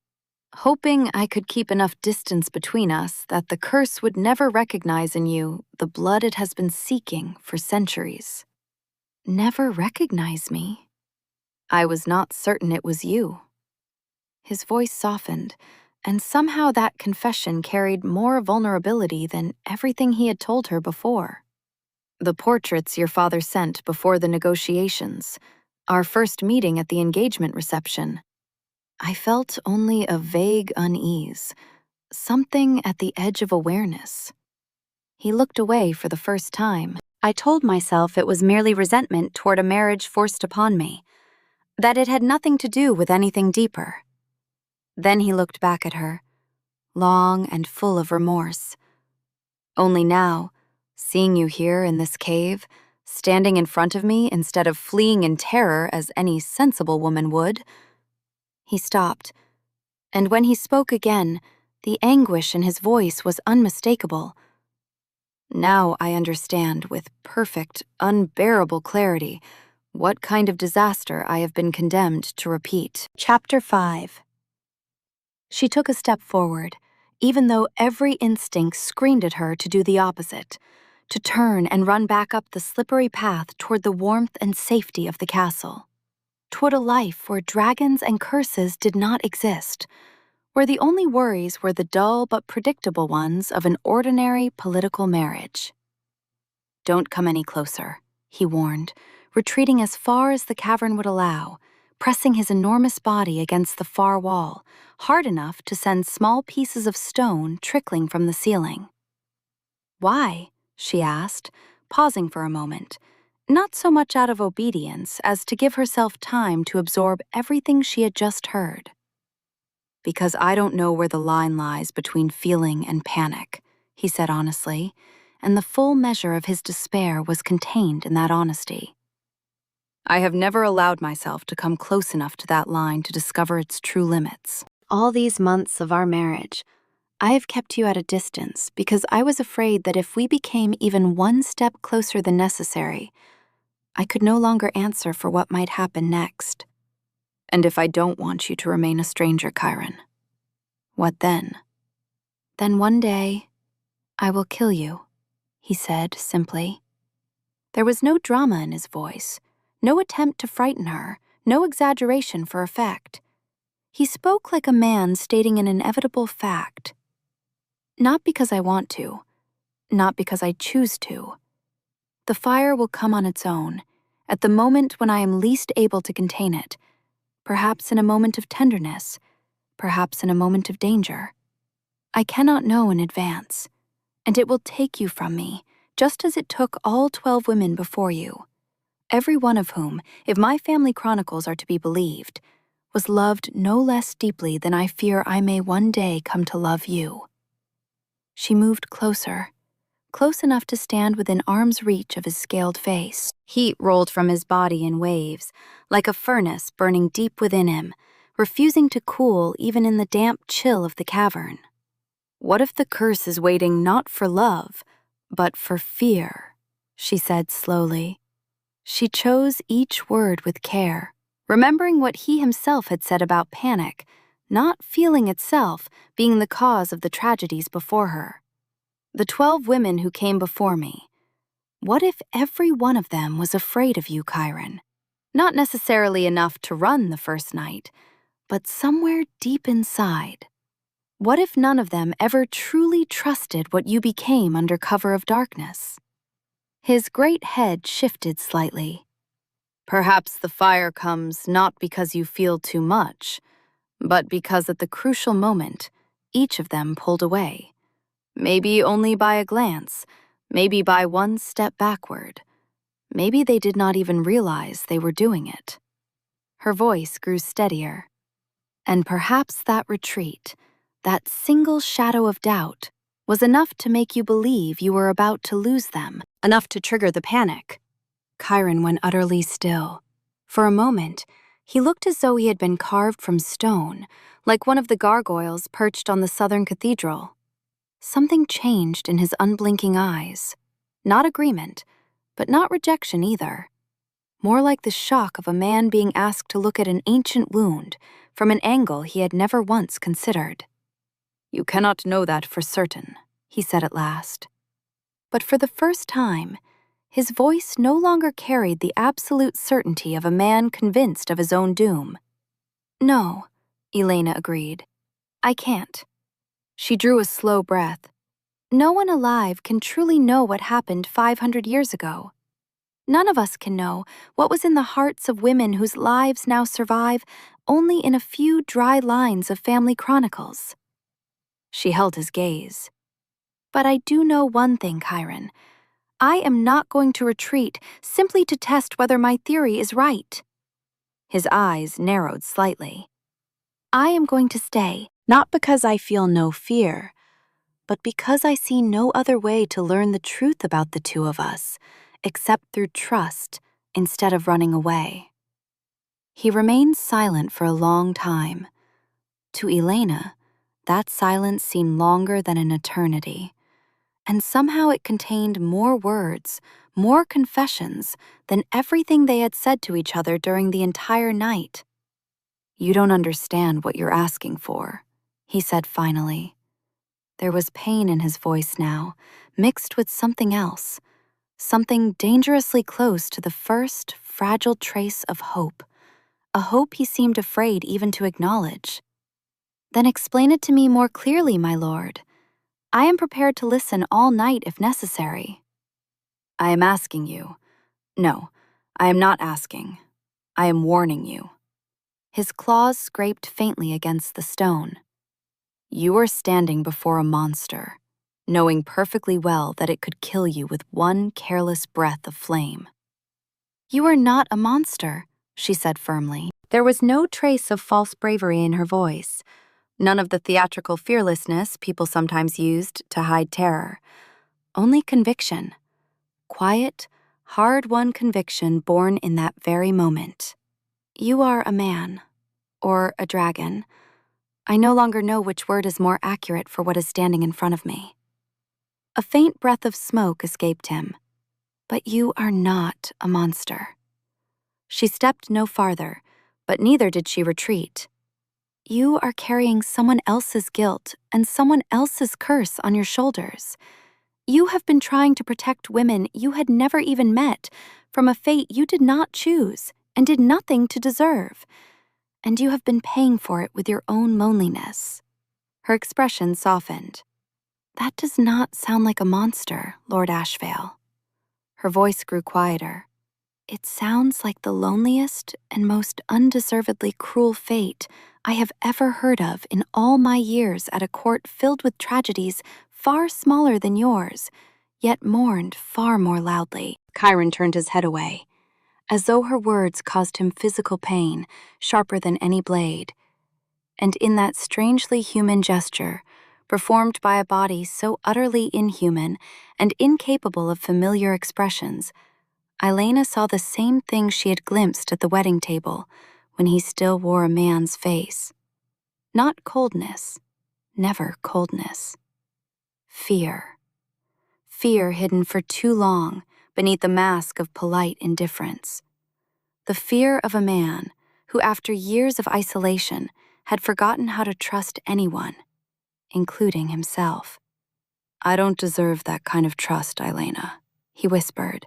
hoping I could keep enough distance between us that the curse would never recognize in you the blood it has been seeking for centuries. "Never recognize me?" "I was not certain it was you." His voice softened, and somehow that confession carried more vulnerability than everything he had told her before. "The portraits your father sent before the negotiations, our first meeting at the engagement reception. I felt only a vague unease, something at the edge of awareness." He looked away for the first time. "I told myself it was merely resentment toward a marriage forced upon me, that it had nothing to do with anything deeper." Then he looked back at her, long and full of remorse. "Only now, seeing you here in this cave, standing in front of me instead of fleeing in terror as any sensible woman would." He stopped, and when he spoke again, the anguish in his voice was unmistakable. "Now I understand with perfect, unbearable clarity what kind of disaster I have been condemned to repeat." Chapter 5. She took a step forward, even though every instinct screamed at her to do the opposite, to turn and run back up the slippery path toward the warmth and safety of the castle, toward a life where dragons and curses did not exist, where the only worries were the dull but predictable ones of an ordinary political marriage. "Don't come any closer," he warned, retreating as far as the cavern would allow, pressing his enormous body against the far wall, hard enough to send small pieces of stone trickling from the ceiling. "Why?" she asked, pausing for a moment, not so much out of obedience as to give herself time to absorb everything she had just heard. "Because I don't know where the line lies between feeling and panic," he said honestly, and the full measure of his despair was contained in that honesty. "I have never allowed myself to come close enough to that line to discover its true limits. All these months of our marriage, I have kept you at a distance because I was afraid that if we became even one step closer than necessary, I could no longer answer for what might happen next. And if I don't want you to remain a stranger, Kairan, what then?" "Then one day, I will kill you," he said simply. There was no drama in his voice, no attempt to frighten her, no exaggeration for effect. He spoke like a man stating an inevitable fact. "Not because I want to, not because I choose to. The fire will come on its own, at the moment when I am least able to contain it, perhaps in a moment of tenderness, perhaps in a moment of danger. I cannot know in advance, and it will take you from me, just as it took all 12 women before you, every one of whom, if my family chronicles are to be believed, was loved no less deeply than I fear I may one day come to love you." She moved closer, close enough to stand within arm's reach of his scaled face. Heat rolled from his body in waves, like a furnace burning deep within him, refusing to cool even in the damp chill of the cavern. "What if the curse is waiting not for love, but for fear?" she said slowly. She chose each word with care, remembering what he himself had said about panic, not feeling itself being the cause of the tragedies before her. "The 12 women who came before me. What if every one of them was afraid of you, Kairan? Not necessarily enough to run the first night, but somewhere deep inside. What if none of them ever truly trusted what you became under cover of darkness?" His great head shifted slightly. "Perhaps the fire comes not because you feel too much, but because at the crucial moment, each of them pulled away. Maybe only by a glance, maybe by one step backward. Maybe they did not even realize they were doing it." Her voice grew steadier. "And perhaps that retreat, that single shadow of doubt, was enough to make you believe you were about to lose them, enough to trigger the panic." Kairan went utterly still. For a moment, he looked as though he had been carved from stone, like one of the gargoyles perched on the southern cathedral. Something changed in his unblinking eyes. Not agreement, but not rejection either. More like the shock of a man being asked to look at an ancient wound from an angle he had never once considered. "You cannot know that for certain," he said at last. But for the first time, his voice no longer carried the absolute certainty of a man convinced of his own doom. "No," Ileyna agreed. "I can't." She drew a slow breath. "No one alive can truly know what happened 500 years ago. None of us can know what was in the hearts of women whose lives now survive only in a few dry lines of family chronicles." She held his gaze. "But I do know one thing, Kairan. I am not going to retreat simply to test whether my theory is right." His eyes narrowed slightly. "I am going to stay, not because I feel no fear, but because I see no other way to learn the truth about the two of us, except through trust instead of running away." He remained silent for a long time. To Ileyna, that silence seemed longer than an eternity, and somehow it contained more words, more confessions than everything they had said to each other during the entire night. "You don't understand what you're asking for," he said finally. There was pain in his voice now, mixed with something else, something dangerously close to the first fragile trace of hope, a hope he seemed afraid even to acknowledge. Then explain it to me more clearly, my lord. I am prepared to listen all night if necessary. I am asking you. No, I am not asking. I am warning you. His claws scraped faintly against the stone. You are standing before a monster, knowing perfectly well that it could kill you with one careless breath of flame. You are not a monster, she said firmly. There was no trace of false bravery in her voice, none of the theatrical fearlessness people sometimes used to hide terror. Only conviction. Quiet, hard-won conviction born in that very moment. You are a man, or a dragon. I no longer know which word is more accurate for what is standing in front of me. A faint breath of smoke escaped him. But you are not a monster. She stepped no farther, but neither did she retreat. You are carrying someone else's guilt and someone else's curse on your shoulders. You have been trying to protect women you had never even met from a fate you did not choose and did nothing to deserve. And you have been paying for it with your own loneliness. Her expression softened. That does not sound like a monster, Lord Ashvale. Her voice grew quieter. It sounds like the loneliest and most undeservedly cruel fate I have ever heard of in all my years at a court filled with tragedies far smaller than yours, yet mourned far more loudly. Kairan turned his head away, as though her words caused him physical pain, sharper than any blade. And in that strangely human gesture, performed by a body so utterly inhuman and incapable of familiar expressions, Ileyna saw the same thing she had glimpsed at the wedding table when he still wore a man's face. Not coldness, never coldness. Fear. Fear hidden for too long beneath the mask of polite indifference. The fear of a man who, after years of isolation, had forgotten how to trust anyone, including himself. I don't deserve that kind of trust, Ileyna, he whispered.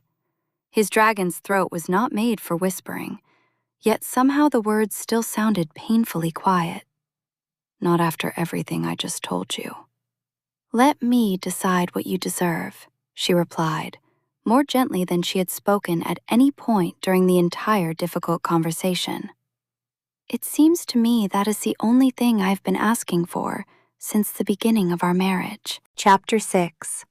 His dragon's throat was not made for whispering, yet somehow the words still sounded painfully quiet. Not after everything I just told you. Let me decide what you deserve, she replied, more gently than she had spoken at any point during the entire difficult conversation. It seems to me that is the only thing I've been asking for since the beginning of our marriage. Chapter 6.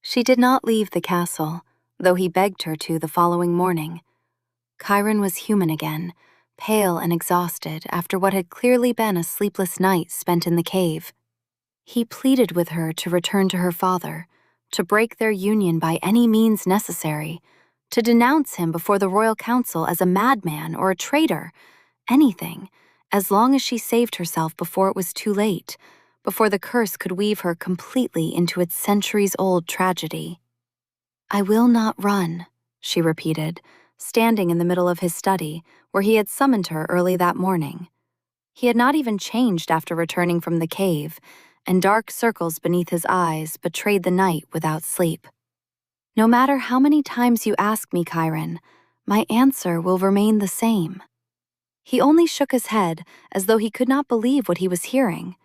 She did not leave the castle, though he begged her to the following morning. Kairan was human again, pale and exhausted after what had clearly been a sleepless night spent in the cave. He pleaded with her to return to her father, to break their union by any means necessary, to denounce him before the royal council as a madman or a traitor, anything, as long as she saved herself before it was too late, before the curse could weave her completely into its centuries-old tragedy. I will not run, she repeated, standing in the middle of his study, where he had summoned her early that morning. He had not even changed after returning from the cave, and dark circles beneath his eyes betrayed the night without sleep. No matter how many times you ask me, Kairan, my answer will remain the same. He only shook his head as though he could not believe what he was hearing,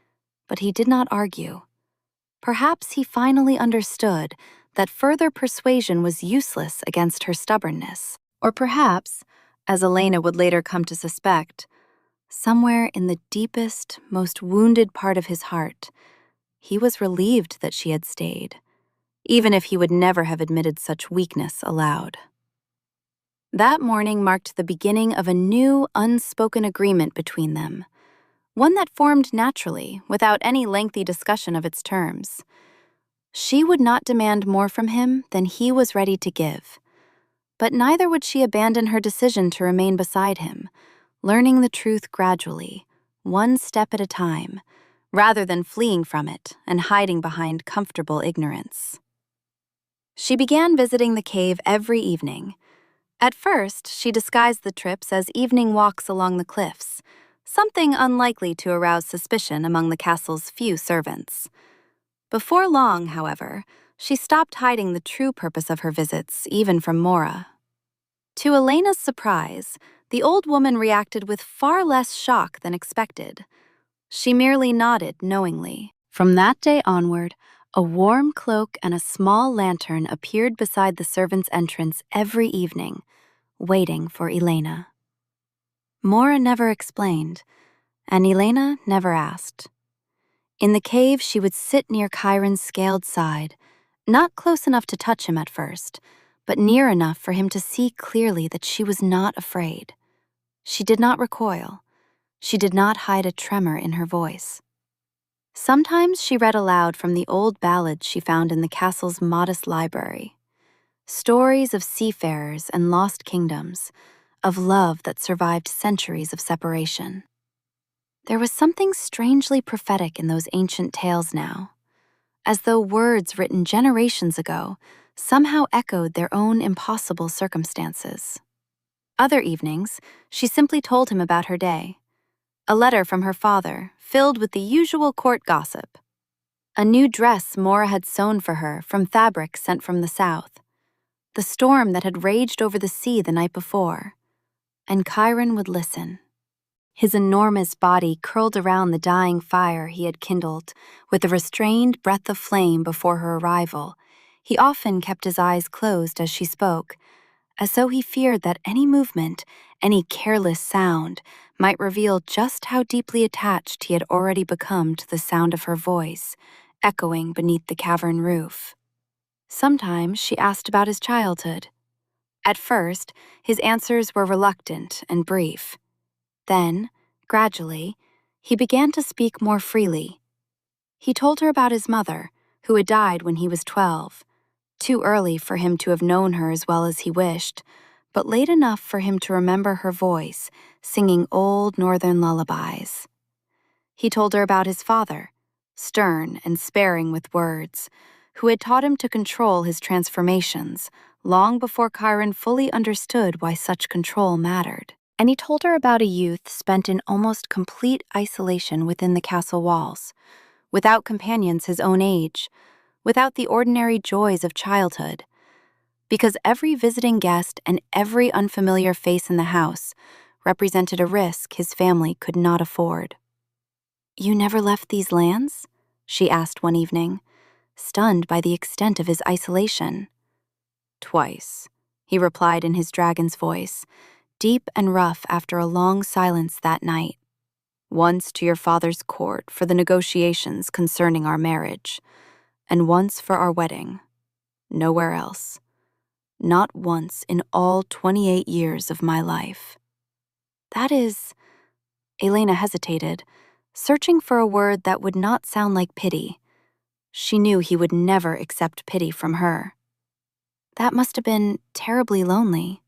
but he did not argue. Perhaps he finally understood that further persuasion was useless against her stubbornness. Or perhaps, as Ileyna would later come to suspect, somewhere in the deepest, most wounded part of his heart, he was relieved that she had stayed, even if he would never have admitted such weakness aloud. That morning marked the beginning of a new, unspoken agreement between them, one that formed naturally, without any lengthy discussion of its terms. She would not demand more from him than he was ready to give, but neither would she abandon her decision to remain beside him, learning the truth gradually, one step at a time, rather than fleeing from it and hiding behind comfortable ignorance. She began visiting the cave every evening. At first, she disguised the trips as evening walks along the cliffs, something unlikely to arouse suspicion among the castle's few servants. Before long, however, she stopped hiding the true purpose of her visits, even from Mora. To Ileyna's surprise, The old woman reacted with far less shock than expected. She merely nodded knowingly. From that day onward, a warm cloak and a small lantern appeared beside the servants' entrance every evening, waiting for Ileyna. Mora never explained, and Ileyna never asked. In the cave, she would sit near Kairan's scaled side, not close enough to touch him at first, but near enough for him to see clearly that she was not afraid. She did not recoil. She did not hide a tremor in her voice. Sometimes she read aloud from the old ballads she found in the castle's modest library. Stories of seafarers and lost kingdoms, of love that survived centuries of separation. There was something strangely prophetic in those ancient tales now, as though words written generations ago somehow echoed their own impossible circumstances. Other evenings, she simply told him about her day. A letter from her father, filled with the usual court gossip. A new dress Mora had sewn for her from fabric sent from the south. The storm that had raged over the sea the night before. And Kairan would listen. His enormous body curled around the dying fire he had kindled, with a restrained breath of flame before her arrival. He often kept his eyes closed as she spoke, as though he feared that any movement, any careless sound, might reveal just how deeply attached he had already become to the sound of her voice, echoing beneath the cavern roof. Sometimes she asked about his childhood. At first, his answers were reluctant and brief. Then, gradually, he began to speak more freely. He told her about his mother, who had died when he was 12, too early for him to have known her as well as he wished, but late enough for him to remember her voice, singing old northern lullabies. He told her about his father, stern and sparing with words, who had taught him to control his transformations long before Kairan fully understood why such control mattered. And he told her about a youth spent in almost complete isolation within the castle walls, without companions his own age, without the ordinary joys of childhood, because every visiting guest and every unfamiliar face in the house represented a risk his family could not afford. "You never left these lands?" she asked one evening, stunned by the extent of his isolation. "Twice," he replied in his dragon's voice, deep and rough after a long silence that night. "Once to your father's court for the negotiations concerning our marriage, and once for our wedding. Nowhere else. Not once in all 28 years of my life." That is... Ileyna hesitated, searching for a word that would not sound like pity. She knew he would never accept pity from her. That must have been terribly lonely.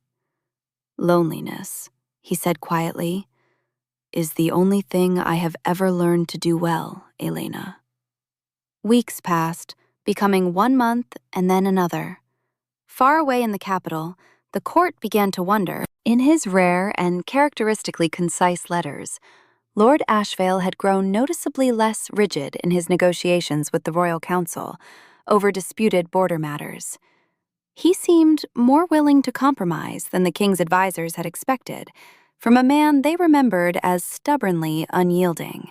"Loneliness," he said quietly, "is the only thing I have ever learned to do well, Ileyna." Weeks passed, becoming 1 month and then another. Far away in the capital, the court began to wonder. In his rare and characteristically concise letters, Lord Ashvale had grown noticeably less rigid in his negotiations with the royal council over disputed border matters. He seemed more willing to compromise than the king's advisors had expected, from a man they remembered as stubbornly unyielding.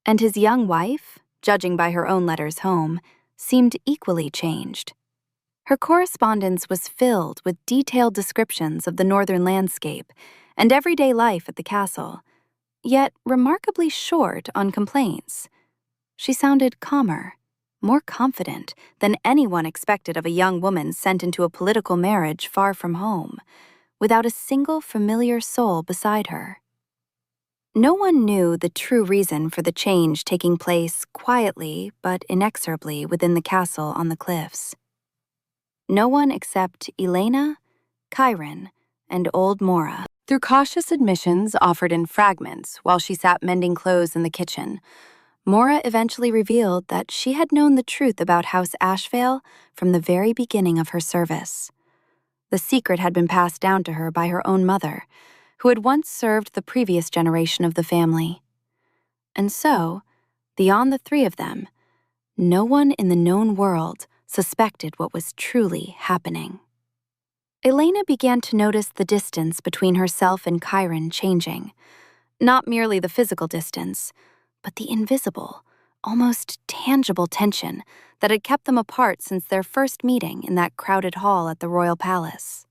And his young wife, judging by her own letters home, seemed equally changed. Her correspondence was filled with detailed descriptions of the northern landscape and everyday life at the castle, yet remarkably short on complaints. She sounded calmer, more confident than anyone expected of a young woman sent into a political marriage far from home, without a single familiar soul beside her. No one knew the true reason for the change taking place quietly but inexorably within the castle on the cliffs. No one except Ileyna, Kairan, and old Mora. Through cautious admissions offered in fragments while she sat mending clothes in the kitchen, Mora eventually revealed that she had known the truth about House Ashvale from the very beginning of her service. The secret had been passed down to her by her own mother, who had once served the previous generation of the family. And so, beyond the three of them, no one in the known world suspected what was truly happening. Ileyna began to notice the distance between herself and Kairan changing. Not merely the physical distance, but the invisible, almost tangible tension that had kept them apart since their first meeting in that crowded hall at the royal palace.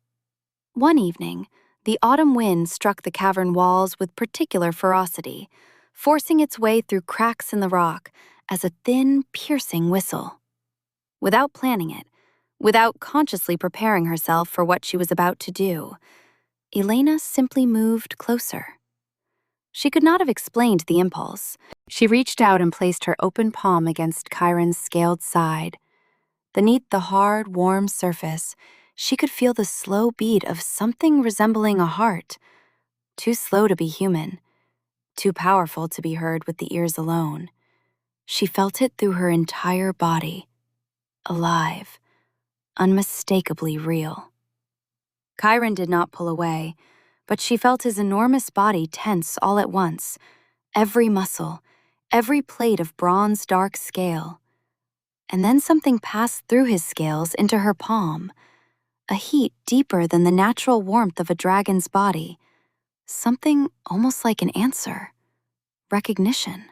One evening, the autumn wind struck the cavern walls with particular ferocity, forcing its way through cracks in the rock as a thin, piercing whistle. Without planning it, without consciously preparing herself for what she was about to do, Ileyna simply moved closer. She could not have explained the impulse. She reached out and placed her open palm against Kairan's scaled side. Beneath the hard, warm surface, she could feel the slow beat of something resembling a heart, too slow to be human, too powerful to be heard with the ears alone. She felt it through her entire body, alive, unmistakably real. Kairan did not pull away, but she felt his enormous body tense all at once, every muscle, every plate of bronze dark scale. And then something passed through his scales into her palm, a heat deeper than the natural warmth of a dragon's body, something almost like an answer, recognition.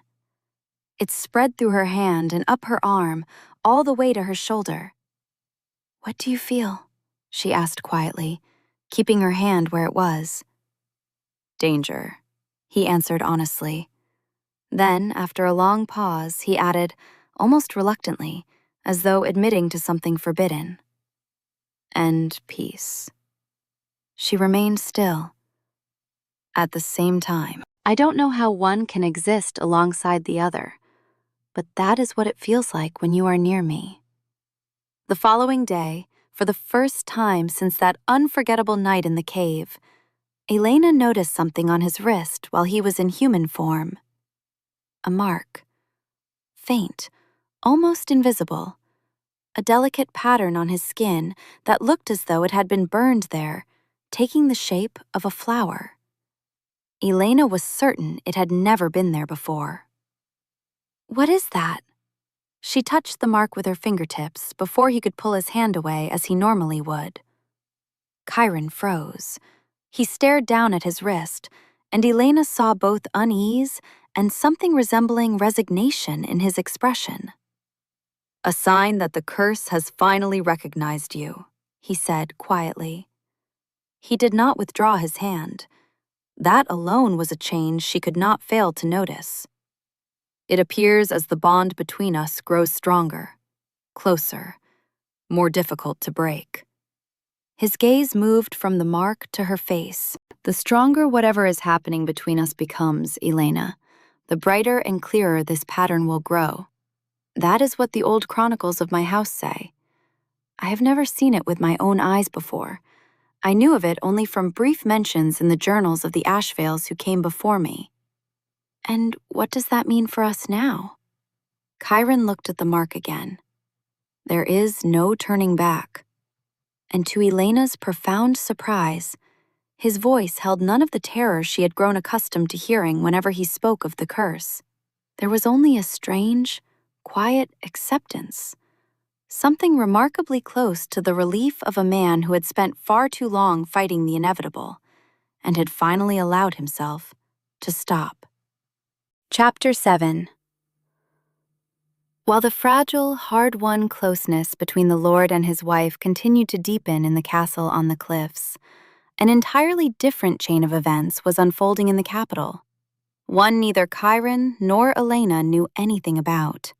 It spread through her hand and up her arm, all the way to her shoulder. "What do you feel?" she asked quietly, keeping her hand where it was. "Danger," he answered honestly. Then, after a long pause, he added, almost reluctantly, as though admitting to something forbidden, "And peace." She remained still. At the same time, I don't know how one can exist alongside the other, but that is what it feels like when you are near me. The following day, for the first time since that unforgettable night in the cave, Ileyna noticed something on his wrist while he was in human form. A mark. Faint, almost invisible. A delicate pattern on his skin that looked as though it had been burned there, taking the shape of a flower. Ileyna was certain it had never been there before. "What is that?" She touched the mark with her fingertips before he could pull his hand away as he normally would. Kairan froze. He stared down at his wrist, and Ileyna saw both unease and something resembling resignation in his expression. "A sign that the curse has finally recognized you," he said quietly. He did not withdraw his hand. That alone was a change she could not fail to notice. "It appears as the bond between us grows stronger, closer, more difficult to break." His gaze moved from the mark to her face. "The stronger whatever is happening between us becomes, Ileyna, the brighter and clearer this pattern will grow. That is what the old chronicles of my house say. I have never seen it with my own eyes before. I knew of it only from brief mentions in the journals of the Ashvales who came before me." "And what does that mean for us now?" Kairan looked at the mark again. There is no turning back. And to Ileyna's profound surprise, his voice held none of the terror she had grown accustomed to hearing whenever he spoke of the curse. There was only a strange, quiet acceptance, something remarkably close to the relief of a man who had spent far too long fighting the inevitable and had finally allowed himself to stop. Chapter 7. While the fragile, hard-won closeness between the Lord and his wife continued to deepen in the castle on the cliffs, an entirely different chain of events was unfolding in the capital, one neither Kairan nor Ileyna knew anything about.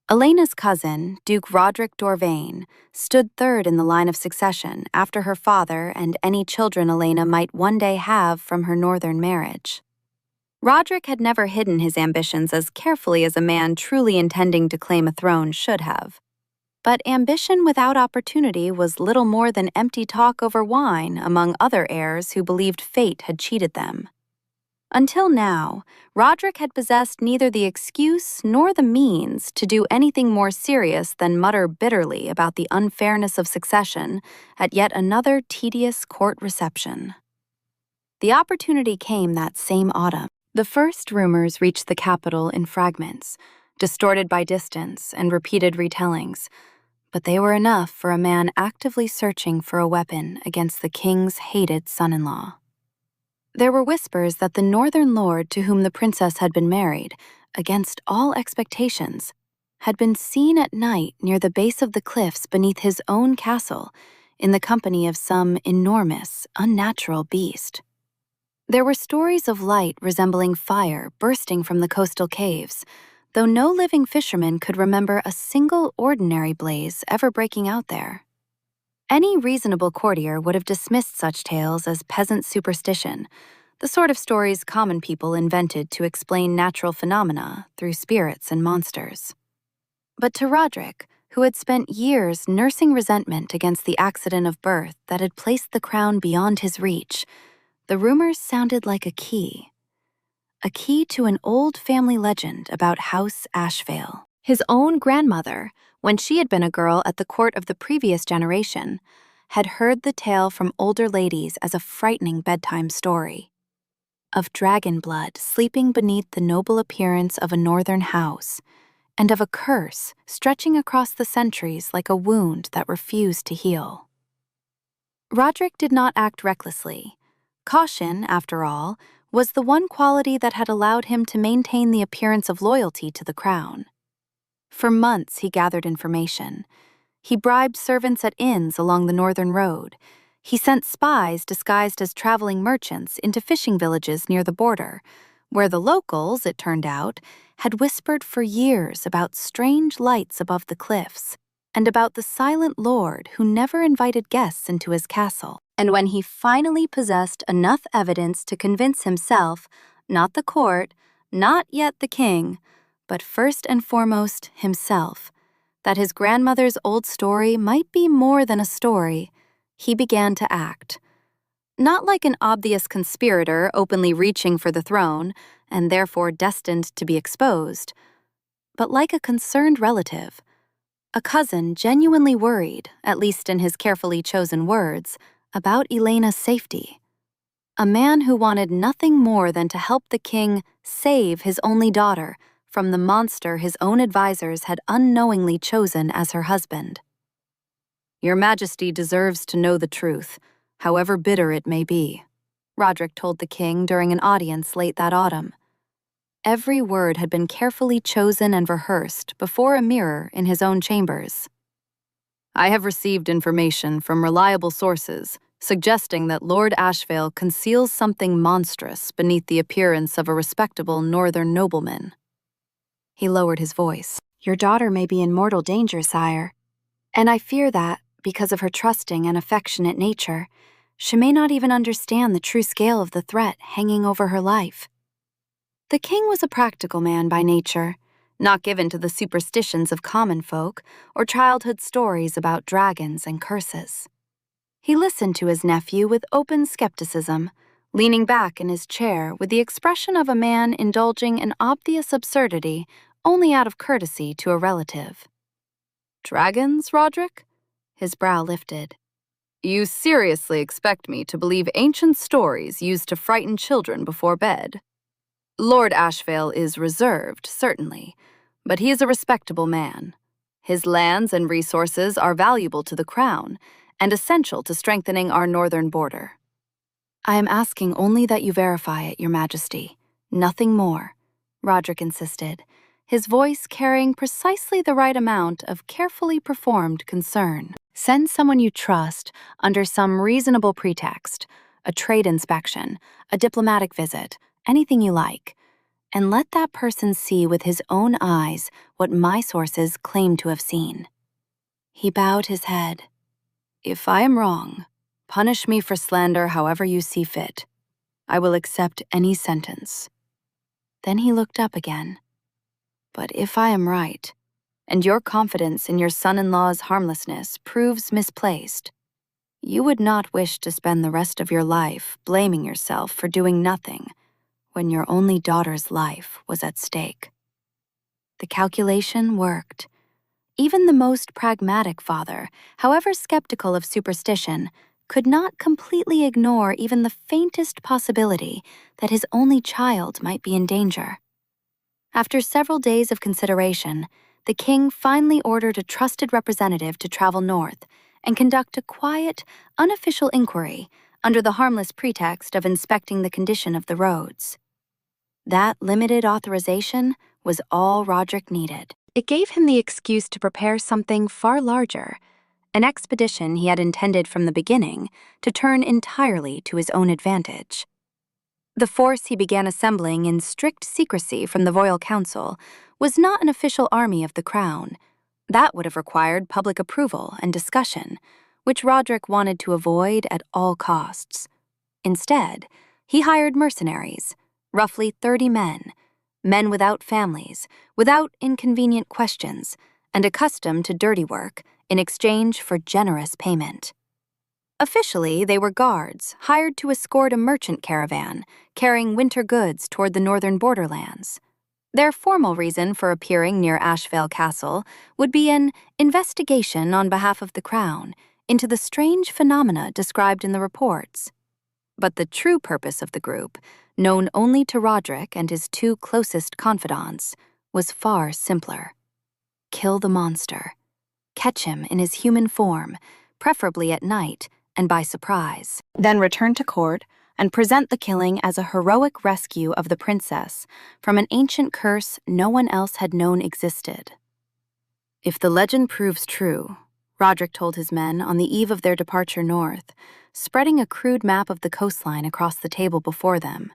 Eleyna's cousin, Duke Roderick Dorvain, stood third in the line of succession after her father and any children Ileyna might one day have from her northern marriage. Roderick had never hidden his ambitions as carefully as a man truly intending to claim a throne should have. But ambition without opportunity was little more than empty talk over wine among other heirs who believed fate had cheated them. Until now, Roderick had possessed neither the excuse nor the means to do anything more serious than mutter bitterly about the unfairness of succession at yet another tedious court reception. The opportunity came that same autumn. The first rumors reached the capital in fragments, distorted by distance and repeated retellings, but they were enough for a man actively searching for a weapon against the king's hated son-in-law. There were whispers that the northern lord to whom the princess had been married, against all expectations, had been seen at night near the base of the cliffs beneath his own castle, in the company of some enormous, unnatural beast. There were stories of light resembling fire bursting from the coastal caves, though no living fisherman could remember a single ordinary blaze ever breaking out there. Any reasonable courtier would have dismissed such tales as peasant superstition, the sort of stories common people invented to explain natural phenomena through spirits and monsters. But to Roderick, who had spent years nursing resentment against the accident of birth that had placed the crown beyond his reach, the rumors sounded like a key to an old family legend about House Ashvale. His own grandmother, when she had been a girl at the court of the previous generation, had heard the tale from older ladies as a frightening bedtime story of dragon blood sleeping beneath the noble appearance of a northern house, and of a curse stretching across the centuries like a wound that refused to heal. Roderick did not act recklessly. Caution, after all, was the one quality that had allowed him to maintain the appearance of loyalty to the crown. For months he gathered information. He bribed servants at inns along the northern road. He sent spies disguised as traveling merchants into fishing villages near the border, where the locals, it turned out, had whispered for years about strange lights above the cliffs and about the silent lord who never invited guests into his castle. And when he finally possessed enough evidence to convince himself, not the court, not yet the king, but first and foremost himself, that his grandmother's old story might be more than a story, he began to act. Not like an obvious conspirator openly reaching for the throne, and therefore destined to be exposed, but like a concerned relative, a cousin genuinely worried, at least in his carefully chosen words, about Ileyna's safety. A man who wanted nothing more than to help the king save his only daughter from the monster his own advisors had unknowingly chosen as her husband. "Your Majesty deserves to know the truth, however bitter it may be," Roderick told the king during an audience late that autumn. Every word had been carefully chosen and rehearsed before a mirror in his own chambers. "I have received information from reliable sources suggesting that Lord Ashvale conceals something monstrous beneath the appearance of a respectable northern nobleman." He lowered his voice. "Your daughter may be in mortal danger, sire, and I fear that, because of her trusting and affectionate nature, she may not even understand the true scale of the threat hanging over her life." The king was a practical man by nature, not given to the superstitions of common folk or childhood stories about dragons and curses. He listened to his nephew with open skepticism, leaning back in his chair with the expression of a man indulging in obvious absurdity only out of courtesy to a relative. "Dragons, Roderick?" His brow lifted. "You seriously expect me to believe ancient stories used to frighten children before bed? Lord Ashvale is reserved, certainly, but he is a respectable man. His lands and resources are valuable to the crown and essential to strengthening our northern border." "I am asking only that you verify it, Your Majesty. Nothing more," Roderick insisted, his voice carrying precisely the right amount of carefully performed concern. "Send someone you trust under some reasonable pretext, a trade inspection, a diplomatic visit, anything you like, and let that person see with his own eyes what my sources claim to have seen." He bowed his head. "If I am wrong, punish me for slander however you see fit. I will accept any sentence." Then he looked up again. "But if I am right, and your confidence in your son-in-law's harmlessness proves misplaced, you would not wish to spend the rest of your life blaming yourself for doing nothing when your only daughter's life was at stake." The calculation worked. Even the most pragmatic father, however skeptical of superstition, could not completely ignore even the faintest possibility that his only child might be in danger. After several days of consideration, the king finally ordered a trusted representative to travel north and conduct a quiet, unofficial inquiry under the harmless pretext of inspecting the condition of the roads. That limited authorization was all Roderick needed. It gave him the excuse to prepare something far larger, an expedition he had intended from the beginning to turn entirely to his own advantage. The force he began assembling in strict secrecy from the Royal Council was not an official army of the Crown. That would have required public approval and discussion, which Roderick wanted to avoid at all costs. Instead, he hired mercenaries, roughly 30 men, men without families, without inconvenient questions, and accustomed to dirty work in exchange for generous payment. Officially, they were guards hired to escort a merchant caravan carrying winter goods toward the northern borderlands. Their formal reason for appearing near Ashvale Castle would be an investigation on behalf of the Crown into the strange phenomena described in the reports. But the true purpose of the group, known only to Roderick and his two closest confidants, was far simpler. Kill the monster. Catch him in his human form, preferably at night and by surprise. Then return to court and present the killing as a heroic rescue of the princess from an ancient curse no one else had known existed. If the legend proves true, Roderick told his men on the eve of their departure north, spreading a crude map of the coastline across the table before them,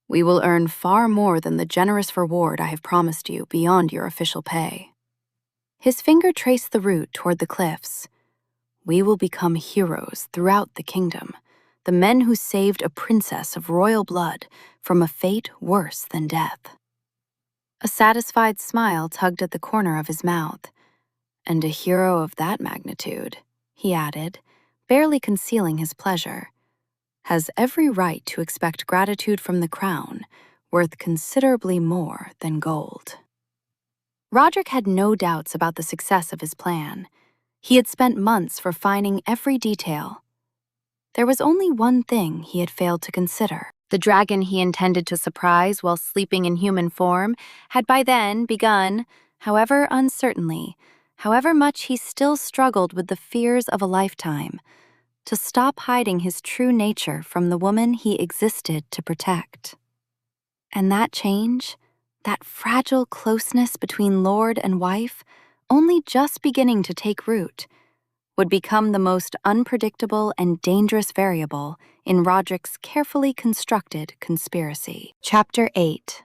we will earn far more than the generous reward I have promised you beyond your official pay. His finger traced the route toward the cliffs. We will become heroes throughout the kingdom, the men who saved a princess of royal blood from a fate worse than death. A satisfied smile tugged at the corner of his mouth. And a hero of that magnitude, he added, barely concealing his pleasure, has every right to expect gratitude from the Crown, worth considerably more than gold. Roderick had no doubts about the success of his plan. He had spent months refining every detail. There was only one thing he had failed to consider. The dragon he intended to surprise while sleeping in human form had by then begun, however uncertainly, however much he still struggled with the fears of a lifetime, to stop hiding his true nature from the woman he existed to protect. And that change, that fragile closeness between lord and wife, only just beginning to take root, would become the most unpredictable and dangerous variable in Roderick's carefully constructed conspiracy. Chapter 8.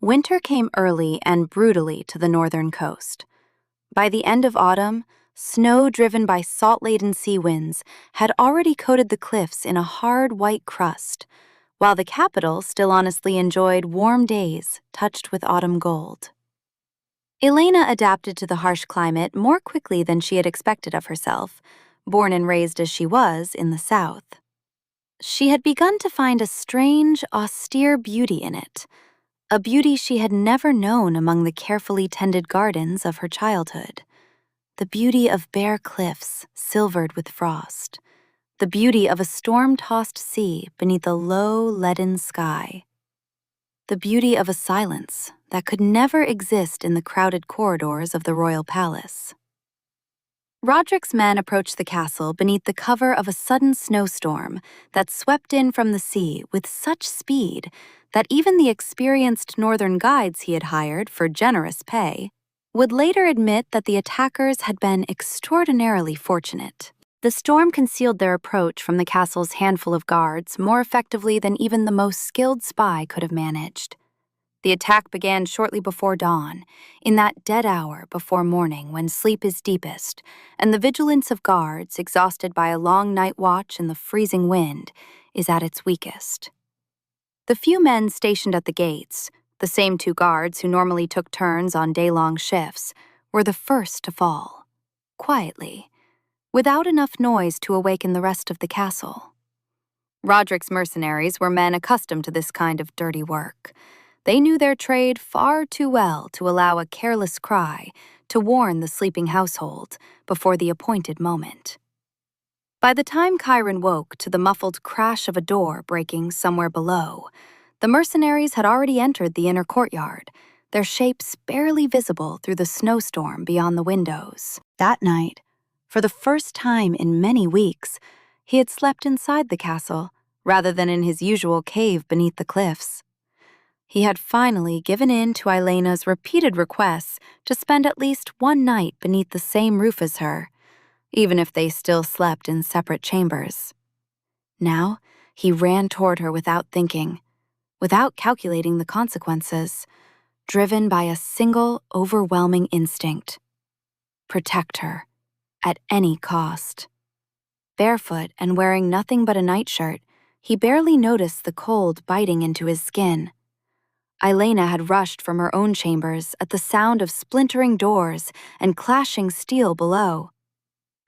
Winter came early and brutally to the northern coast. By the end of autumn, snow driven by salt-laden sea winds had already coated the cliffs in a hard white crust, while the capital still honestly enjoyed warm days touched with autumn gold. Ileyna adapted to the harsh climate more quickly than she had expected of herself, born and raised as she was in the south. She had begun to find a strange, austere beauty in it, a beauty she had never known among the carefully tended gardens of her childhood. The beauty of bare cliffs silvered with frost, the beauty of a storm-tossed sea beneath a low, leaden sky, the beauty of a silence that could never exist in the crowded corridors of the royal palace. Roderick's men approached the castle beneath the cover of a sudden snowstorm that swept in from the sea with such speed that even the experienced northern guides he had hired for generous pay would later admit that the attackers had been extraordinarily fortunate. The storm concealed their approach from the castle's handful of guards more effectively than even the most skilled spy could have managed. The attack began shortly before dawn, in that dead hour before morning when sleep is deepest, and the vigilance of guards, exhausted by a long night watch in the freezing wind, is at its weakest. The few men stationed at the gates, the same two guards who normally took turns on day-long shifts, were the first to fall, quietly, without enough noise to awaken the rest of the castle. Roderick's mercenaries were men accustomed to this kind of dirty work. They knew their trade far too well to allow a careless cry to warn the sleeping household before the appointed moment. By the time Kairan woke to the muffled crash of a door breaking somewhere below, the mercenaries had already entered the inner courtyard, their shapes barely visible through the snowstorm beyond the windows. That night, for the first time in many weeks, he had slept inside the castle rather than in his usual cave beneath the cliffs. He had finally given in to Ileyna's repeated requests to spend at least one night beneath the same roof as her, even if they still slept in separate chambers. Now, he ran toward her without thinking, without calculating the consequences, driven by a single overwhelming instinct: protect her, at any cost. Barefoot and wearing nothing but a nightshirt, he barely noticed the cold biting into his skin. Ileyna had rushed from her own chambers at the sound of splintering doors and clashing steel below.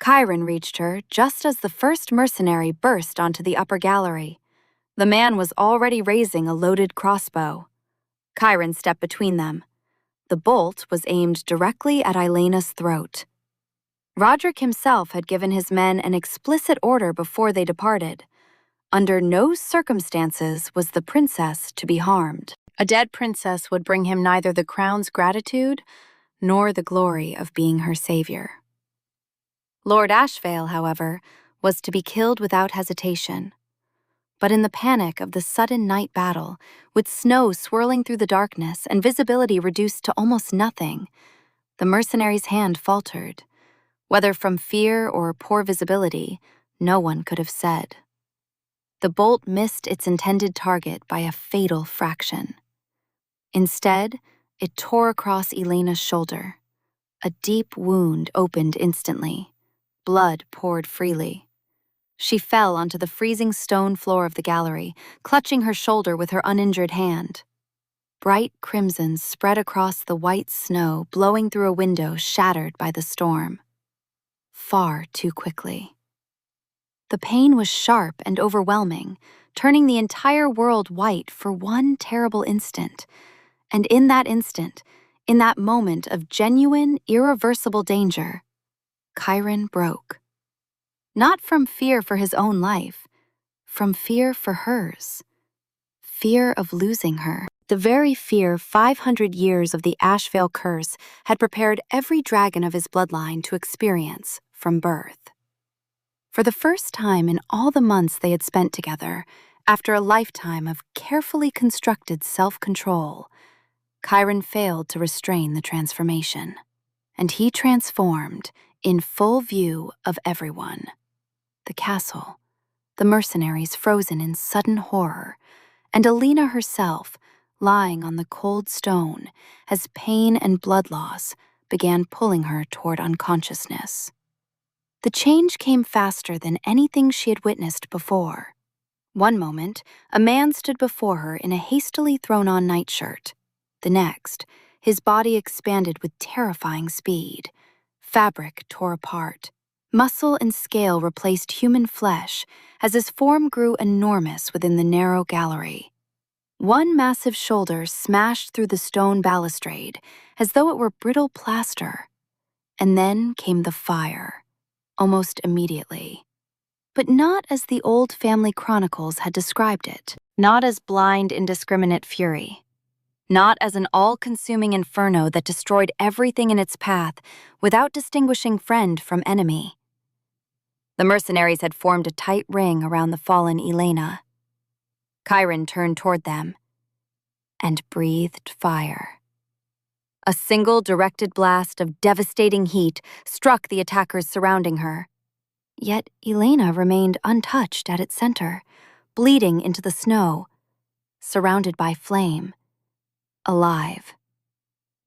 Kairan reached her just as the first mercenary burst onto the upper gallery. The man was already raising a loaded crossbow. Kairan stepped between them. The bolt was aimed directly at Ileyna's throat. Roderick himself had given his men an explicit order before they departed. Under no circumstances was the princess to be harmed. A dead princess would bring him neither the crown's gratitude nor the glory of being her savior. Lord Ashvale, however, was to be killed without hesitation. But in the panic of the sudden night battle, with snow swirling through the darkness and visibility reduced to almost nothing, the mercenary's hand faltered. Whether from fear or poor visibility, no one could have said. The bolt missed its intended target by a fatal fraction. Instead, it tore across Ileyna's shoulder. A deep wound opened instantly. Blood poured freely. She fell onto the freezing stone floor of the gallery, clutching her shoulder with her uninjured hand. Bright crimson spread across the white snow, blowing through a window shattered by the storm. Far too quickly. The pain was sharp and overwhelming, turning the entire world white for one terrible instant. And in that instant, in that moment of genuine, irreversible danger, Kairan broke. Not from fear for his own life, from fear for hers. Fear of losing her. The very fear 500 years of the Ashvale curse had prepared every dragon of his bloodline to experience from birth. For the first time in all the months they had spent together, after a lifetime of carefully constructed self-control, Kairan failed to restrain the transformation, and he transformed in full view of everyone. The castle, the mercenaries frozen in sudden horror, and Ileyna herself lying on the cold stone as pain and blood loss began pulling her toward unconsciousness. The change came faster than anything she had witnessed before. One moment, a man stood before her in a hastily thrown-on nightshirt. The next, his body expanded with terrifying speed. Fabric tore apart. Muscle and scale replaced human flesh as his form grew enormous within the narrow gallery. One massive shoulder smashed through the stone balustrade as though it were brittle plaster. And then came the fire, almost immediately. But not as the old family chronicles had described it. Not as blind, indiscriminate fury. Not as an all-consuming inferno that destroyed everything in its path without distinguishing friend from enemy. The mercenaries had formed a tight ring around the fallen Ileyna. Kairan turned toward them and breathed fire. A single directed blast of devastating heat struck the attackers surrounding her. Yet Ileyna remained untouched at its center, bleeding into the snow, surrounded by flame. Alive.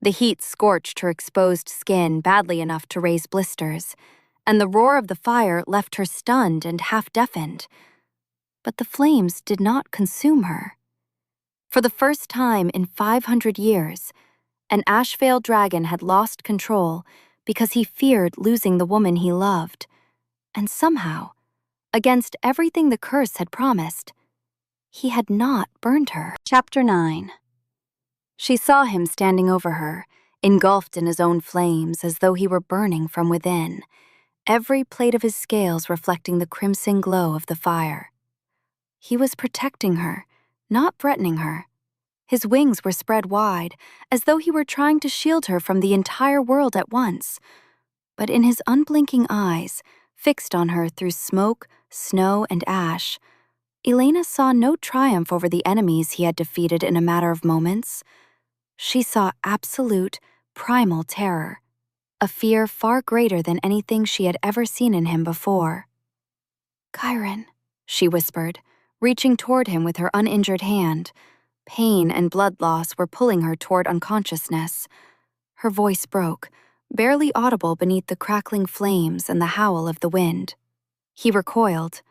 The heat scorched her exposed skin badly enough to raise blisters, and the roar of the fire left her stunned and half-deafened. But the flames did not consume her. For the first time in 500 years, an Ashvale dragon had lost control because he feared losing the woman he loved, and somehow, against everything the curse had promised, he had not burned her. Chapter 9. She saw him standing over her, engulfed in his own flames as though he were burning from within, every plate of his scales reflecting the crimson glow of the fire. He was protecting her, not threatening her. His wings were spread wide, as though he were trying to shield her from the entire world at once. But in his unblinking eyes, fixed on her through smoke, snow, and ash, Ileyna saw no triumph over the enemies he had defeated in a matter of moments. She saw absolute, primal terror, a fear far greater than anything she had ever seen in him before. "Kairan," she whispered, reaching toward him with her uninjured hand. Pain and blood loss were pulling her toward unconsciousness. Her voice broke, barely audible beneath the crackling flames and the howl of the wind. He recoiled.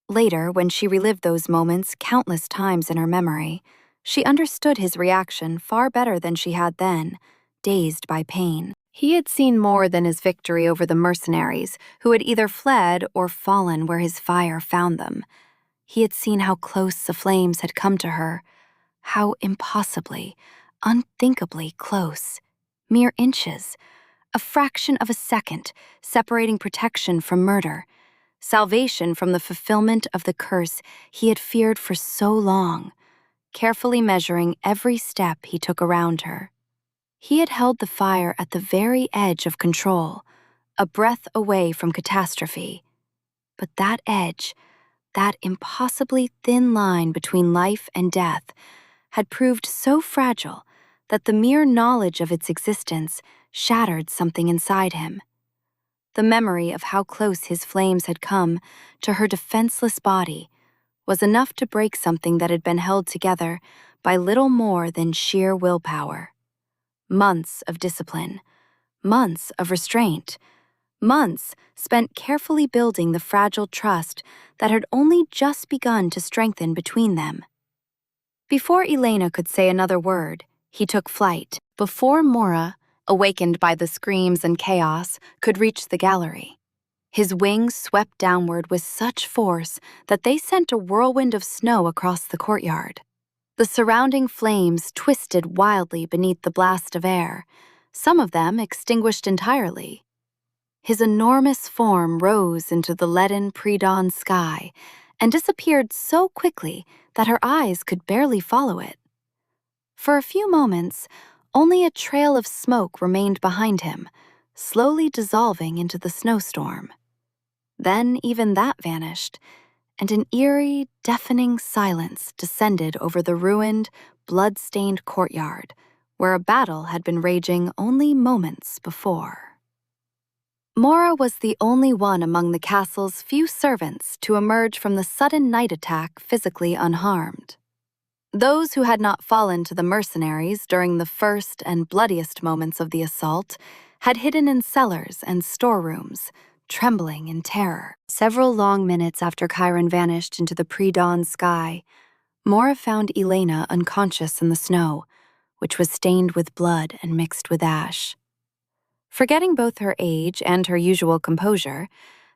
Later, when she relived those moments countless times in her memory, she understood his reaction far better than she had then, dazed by pain. He had seen more than his victory over the mercenaries who had either fled or fallen where his fire found them. He had seen how close the flames had come to her, how impossibly, unthinkably close. Mere inches, a fraction of a second, separating protection from murder, salvation from the fulfillment of the curse he had feared for so long, carefully measuring every step he took around her. He had held the fire at the very edge of control, a breath away from catastrophe. But that edge, that impossibly thin line between life and death, had proved so fragile that the mere knowledge of its existence shattered something inside him. The memory of how close his flames had come to her defenseless body was enough to break something that had been held together by little more than sheer willpower. Months of discipline, months of restraint, months spent carefully building the fragile trust that had only just begun to strengthen between them. Before Ileyna could say another word, he took flight, before Mora, awakened by the screams and chaos, could reach the gallery. His wings swept downward with such force that they sent a whirlwind of snow across the courtyard. The surrounding flames twisted wildly beneath the blast of air, some of them extinguished entirely. His enormous form rose into the leaden pre-dawn sky and disappeared so quickly that her eyes could barely follow it. For a few moments, only a trail of smoke remained behind him, slowly dissolving into the snowstorm. Then even that vanished, and an eerie, deafening silence descended over the ruined, blood-stained courtyard, where a battle had been raging only moments before. Mora was the only one among the castle's few servants to emerge from the sudden night attack physically unharmed. Those who had not fallen to the mercenaries during the first and bloodiest moments of the assault had hidden in cellars and storerooms, trembling in terror. Several long minutes after Kairan vanished into the pre-dawn sky, Mora found Ileyna unconscious in the snow, which was stained with blood and mixed with ash. Forgetting both her age and her usual composure,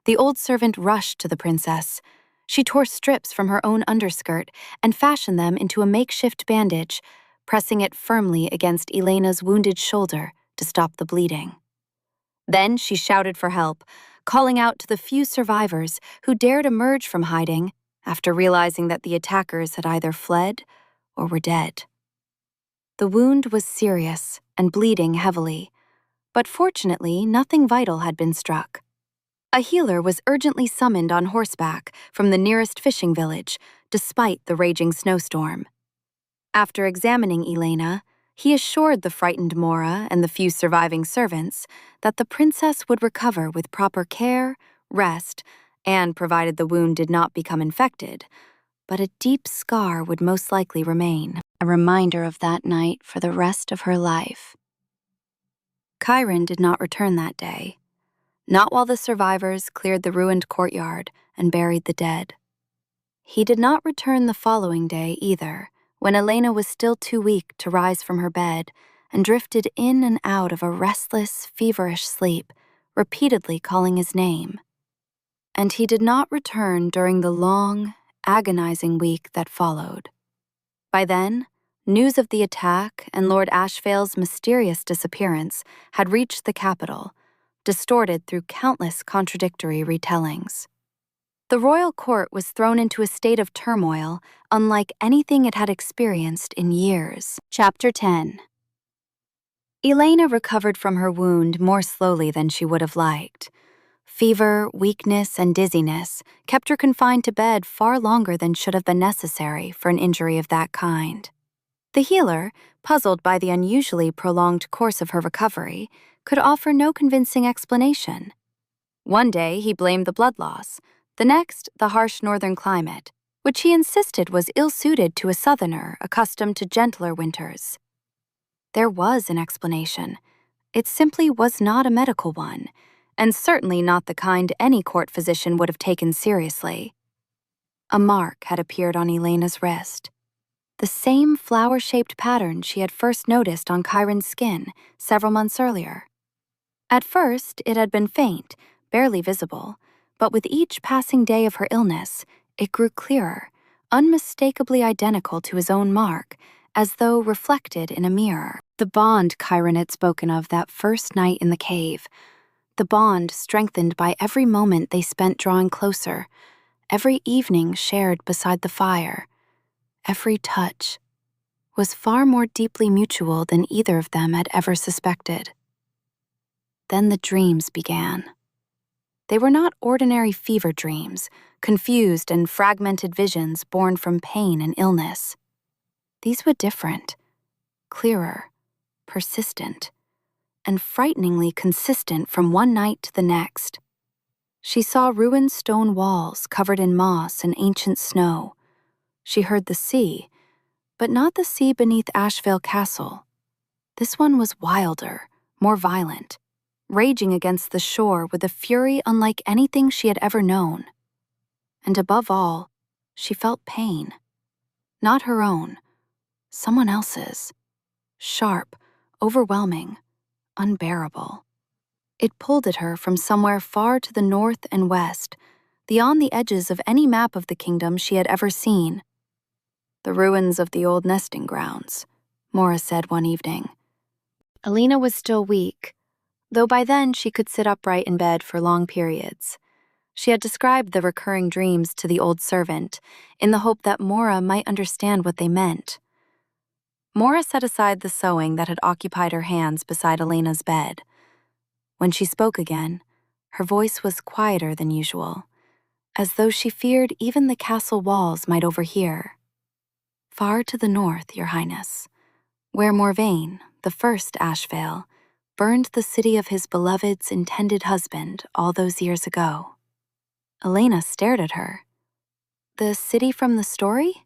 the old servant rushed to the princess. She tore strips from her own underskirt and fashioned them into a makeshift bandage, pressing it firmly against Ileyna's wounded shoulder to stop the bleeding. Then she shouted for help, calling out to the few survivors who dared emerge from hiding after realizing that the attackers had either fled or were dead. The wound was serious and bleeding heavily, but fortunately nothing vital had been struck. A healer was urgently summoned on horseback from the nearest fishing village, despite the raging snowstorm. After examining Ileyna, he assured the frightened Mora and the few surviving servants that the princess would recover with proper care, rest, and provided the wound did not become infected, but a deep scar would most likely remain, a reminder of that night for the rest of her life. Kairan did not return that day, not while the survivors cleared the ruined courtyard and buried the dead. He did not return the following day either, when Ileyna was still too weak to rise from her bed and drifted in and out of a restless, feverish sleep, repeatedly calling his name. And he did not return during the long, agonizing week that followed. By then, news of the attack and Lord Ashvale's mysterious disappearance had reached the capital, distorted through countless contradictory retellings. The royal court was thrown into a state of turmoil unlike anything it had experienced in years. Chapter 10. Ileyna recovered from her wound more slowly than she would have liked. Fever, weakness, and dizziness kept her confined to bed far longer than should have been necessary for an injury of that kind. The healer, puzzled by the unusually prolonged course of her recovery, could offer no convincing explanation. One day he blamed the blood loss, the next the harsh northern climate, which he insisted was ill-suited to a southerner accustomed to gentler winters. There was an explanation. It simply was not a medical one, and certainly not the kind any court physician would have taken seriously. A mark had appeared on Ileyna's wrist. The same flower-shaped pattern she had first noticed on Kairan's skin several months earlier. At first, it had been faint, barely visible, but with each passing day of her illness, it grew clearer, unmistakably identical to his own mark, as though reflected in a mirror. The bond Kairan had spoken of that first night in the cave, the bond strengthened by every moment they spent drawing closer, every evening shared beside the fire, every touch, was far more deeply mutual than either of them had ever suspected. Then the dreams began. They were not ordinary fever dreams, confused and fragmented visions born from pain and illness. These were different, clearer, persistent, and frighteningly consistent from one night to the next. She saw ruined stone walls covered in moss and ancient snow. She heard the sea, but not the sea beneath Ashvale Castle. This one was wilder, more violent, raging against the shore with a fury unlike anything she had ever known. And above all, she felt pain. Not her own, someone else's. Sharp, overwhelming, unbearable. It pulled at her from somewhere far to the north and west, beyond the edges of any map of the kingdom she had ever seen. The ruins of the old nesting grounds, Mora said one evening. Ileyna was still weak, though by then she could sit upright in bed for long periods. She had described the recurring dreams to the old servant, in the hope that Mora might understand what they meant. Mora set aside the sewing that had occupied her hands beside Ileyna's bed. When she spoke again, her voice was quieter than usual, as though she feared even the castle walls might overhear. Far to the north, Your Highness, where Morvain, the first Ashvale, burned the city of his beloved's intended husband all those years ago. Ileyna stared at her. The city from the story?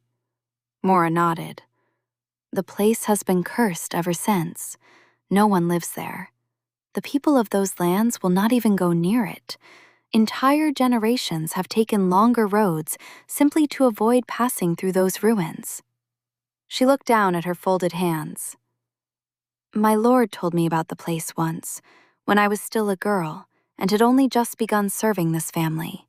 Mora nodded. The place has been cursed ever since. No one lives there. The people of those lands will not even go near it. Entire generations have taken longer roads simply to avoid passing through those ruins. She looked down at her folded hands. My lord told me about the place once, when I was still a girl and had only just begun serving this family.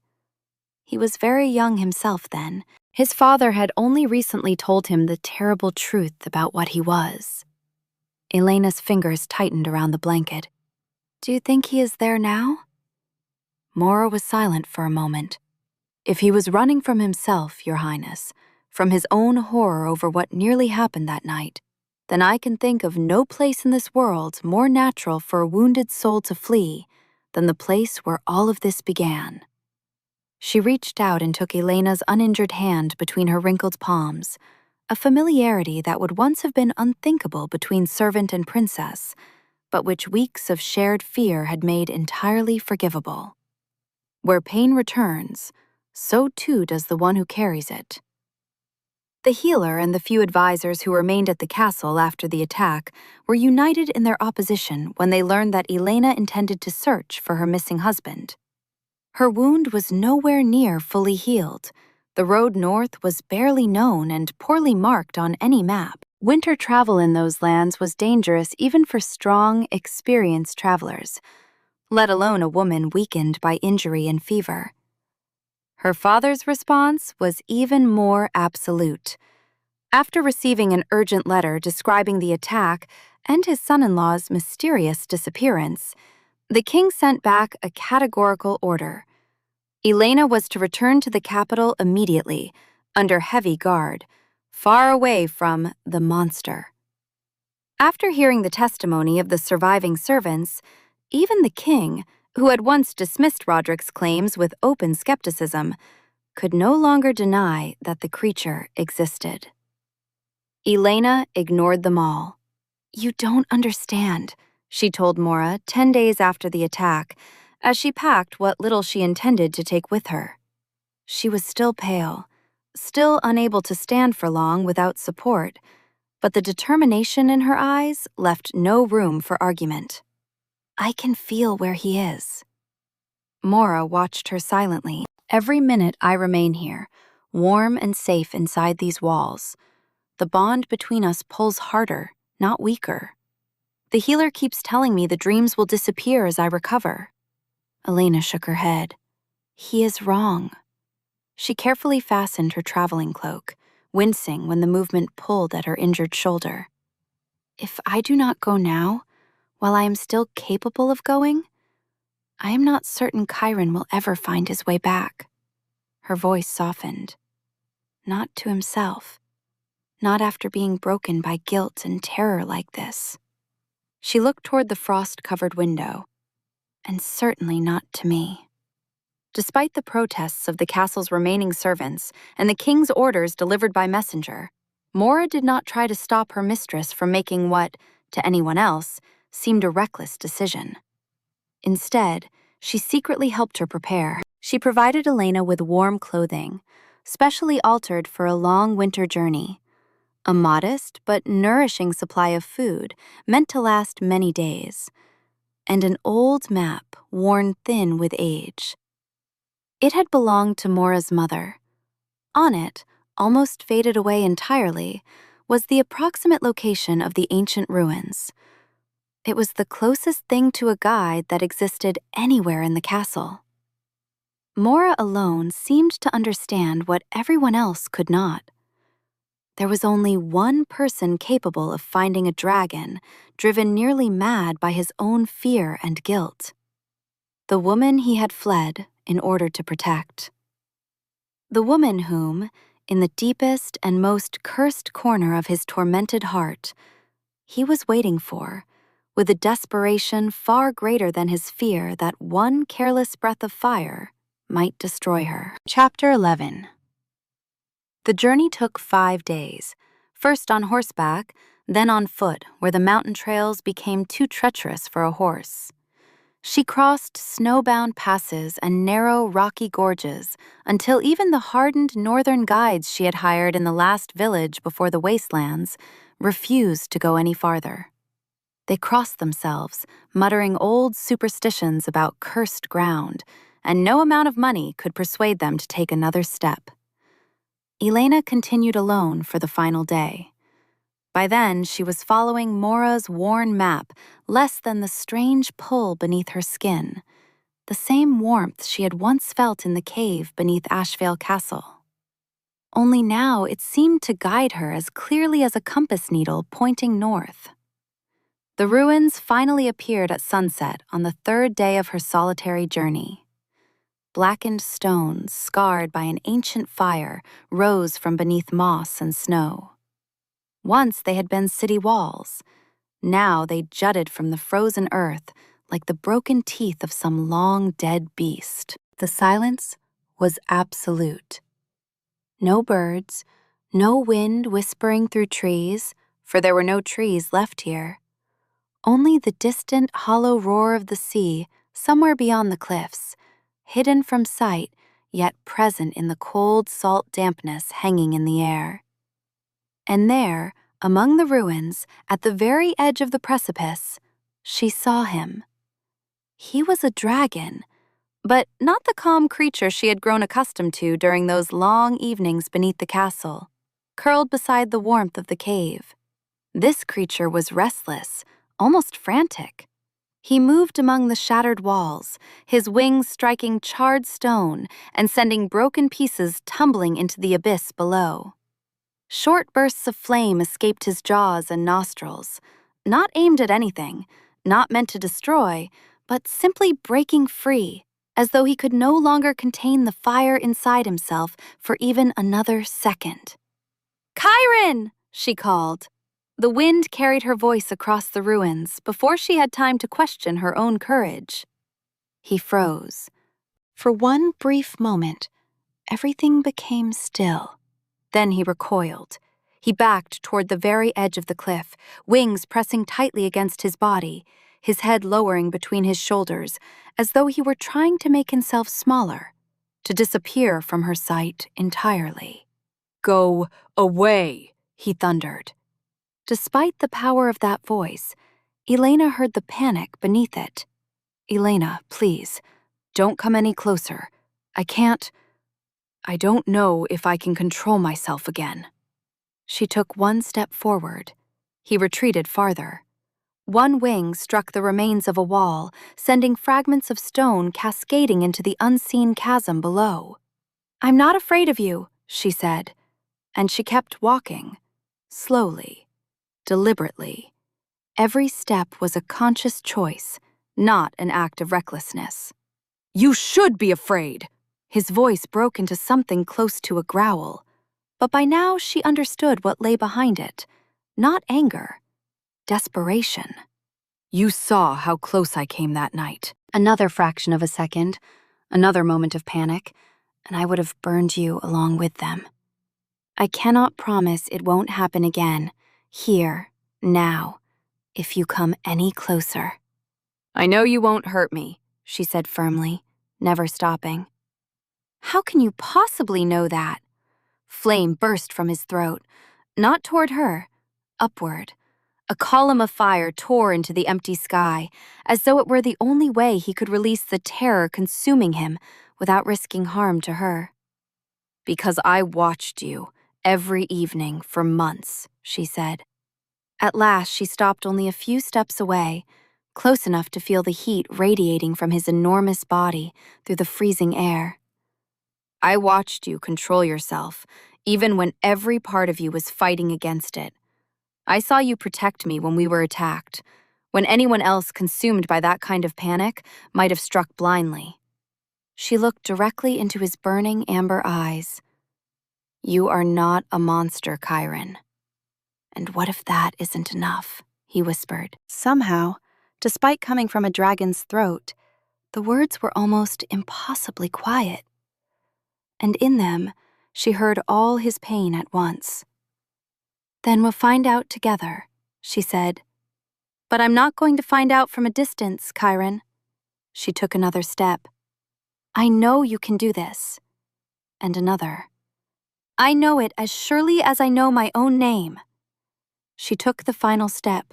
He was very young himself then. His father had only recently told him the terrible truth about what he was. Ileyna's fingers tightened around the blanket. Do you think he is there now? Mora was silent for a moment. If he was running from himself, Your Highness, from his own horror over what nearly happened that night, then I can think of no place in this world more natural for a wounded soul to flee than the place where all of this began. She reached out and took Ileyna's uninjured hand between her wrinkled palms, a familiarity that would once have been unthinkable between servant and princess, but which weeks of shared fear had made entirely forgivable. Where pain returns, so too does the one who carries it. The healer and the few advisors who remained at the castle after the attack were united in their opposition when they learned that Ileyna intended to search for her missing husband. Her wound was nowhere near fully healed. The road north was barely known and poorly marked on any map. Winter travel in those lands was dangerous even for strong, experienced travelers, let alone a woman weakened by injury and fever. Her father's response was even more absolute. After receiving an urgent letter describing the attack and his son-in-law's mysterious disappearance, the king sent back a categorical order. Ileyna was to return to the capital immediately, under heavy guard, far away from the monster. After hearing the testimony of the surviving servants, even the king, who had once dismissed Roderick's claims with open skepticism, could no longer deny that the creature existed. Ileyna ignored them all. "You don't understand," she told Mora 10 days after the attack, as she packed what little she intended to take with her. She was still pale, still unable to stand for long without support, but the determination in her eyes left no room for argument. "I can feel where he is." Mora watched her silently. "Every minute I remain here, warm and safe inside these walls, the bond between us pulls harder, not weaker. The healer keeps telling me the dreams will disappear as I recover." Ileyna shook her head. "He is wrong." She carefully fastened her traveling cloak, wincing when the movement pulled at her injured shoulder. "If I do not go now, while I am still capable of going, I am not certain Kairan will ever find his way back." Her voice softened. "Not to himself. Not after being broken by guilt and terror like this." She looked toward the frost-covered window. "And certainly not to me." Despite the protests of the castle's remaining servants and the king's orders delivered by messenger, Mora did not try to stop her mistress from making what, to anyone else, seemed a reckless decision. Instead, she secretly helped her prepare. She provided Ileyna with warm clothing, specially altered for a long winter journey, a modest but nourishing supply of food meant to last many days, and an old map worn thin with age. It had belonged to Mora's mother. On it, almost faded away entirely, was the approximate location of the ancient ruins. It was the closest thing to a guide that existed anywhere in the castle. Mora alone seemed to understand what everyone else could not. There was only one person capable of finding a dragon, driven nearly mad by his own fear and guilt. The woman he had fled in order to protect. The woman whom, in the deepest and most cursed corner of his tormented heart, he was waiting for, with a desperation far greater than his fear that one careless breath of fire might destroy her. Chapter 11. The journey took 5 days, first on horseback, then on foot, where the mountain trails became too treacherous for a horse. She crossed snowbound passes and narrow, rocky gorges until even the hardened northern guides she had hired in the last village before the wastelands refused to go any farther. They crossed themselves, muttering old superstitions about cursed ground, and no amount of money could persuade them to take another step. Ileyna continued alone for the final day. By then, she was following Mora's worn map less than the strange pull beneath her skin, the same warmth she had once felt in the cave beneath Ashvale Castle. Only now it seemed to guide her as clearly as a compass needle pointing north. The ruins finally appeared at sunset on the 3rd day of her solitary journey. Blackened stones, scarred by an ancient fire, rose from beneath moss and snow. Once they had been city walls. Now they jutted from the frozen earth like the broken teeth of some long-dead beast. The silence was absolute. No birds, no wind whispering through trees, for there were no trees left here. Only the distant, hollow roar of the sea somewhere beyond the cliffs, hidden from sight, yet present in the cold, salt dampness hanging in the air. And there, among the ruins, at the very edge of the precipice, she saw him. He was a dragon, but not the calm creature she had grown accustomed to during those long evenings beneath the castle, curled beside the warmth of the cave. This creature was restless, almost frantic. He moved among the shattered walls, his wings striking charred stone and sending broken pieces tumbling into the abyss below. Short bursts of flame escaped his jaws and nostrils, not aimed at anything, not meant to destroy, but simply breaking free, as though he could no longer contain the fire inside himself for even another second. "Kairan!" she called. The wind carried her voice across the ruins before she had time to question her own courage. He froze. For one brief moment, everything became still. Then he recoiled. He backed toward the very edge of the cliff, wings pressing tightly against his body, his head lowering between his shoulders, as though he were trying to make himself smaller, to disappear from her sight entirely. "Go away," he thundered. Despite the power of that voice, Ileyna heard the panic beneath it. "Ileyna, please, don't come any closer. I don't know if I can control myself again." She took one step forward. He retreated farther. One wing struck the remains of a wall, sending fragments of stone cascading into the unseen chasm below. "I'm not afraid of you," she said, and she kept walking, slowly, deliberately. Every step was a conscious choice, not an act of recklessness. "You should be afraid!" His voice broke into something close to a growl, but by now she understood what lay behind it. Not anger, desperation. "You saw how close I came that night." Another fraction of a second, another moment of panic, and I would have burned you along with them. "I cannot promise it won't happen again, here, now, if you come any closer." "I know you won't hurt me," she said firmly, never stopping. "How can you possibly know that?" Flame burst from his throat, not toward her, upward. A column of fire tore into the empty sky, as though it were the only way he could release the terror consuming him without risking harm to her. "Because I watched you every evening for months," she said. At last she stopped only a few steps away, close enough to feel the heat radiating from his enormous body through the freezing air. "I watched you control yourself, even when every part of you was fighting against it. I saw you protect me when we were attacked, when anyone else consumed by that kind of panic might have struck blindly." She looked directly into his burning amber eyes. "You are not a monster, Kairan." "And what if that isn't enough?" he whispered. Somehow, despite coming from a dragon's throat, the words were almost impossibly quiet. And in them, she heard all his pain at once. "Then we'll find out together," she said. "But I'm not going to find out from a distance, Kairan." She took another step. "I know you can do this." And another. "I know it as surely as I know my own name." She took the final step.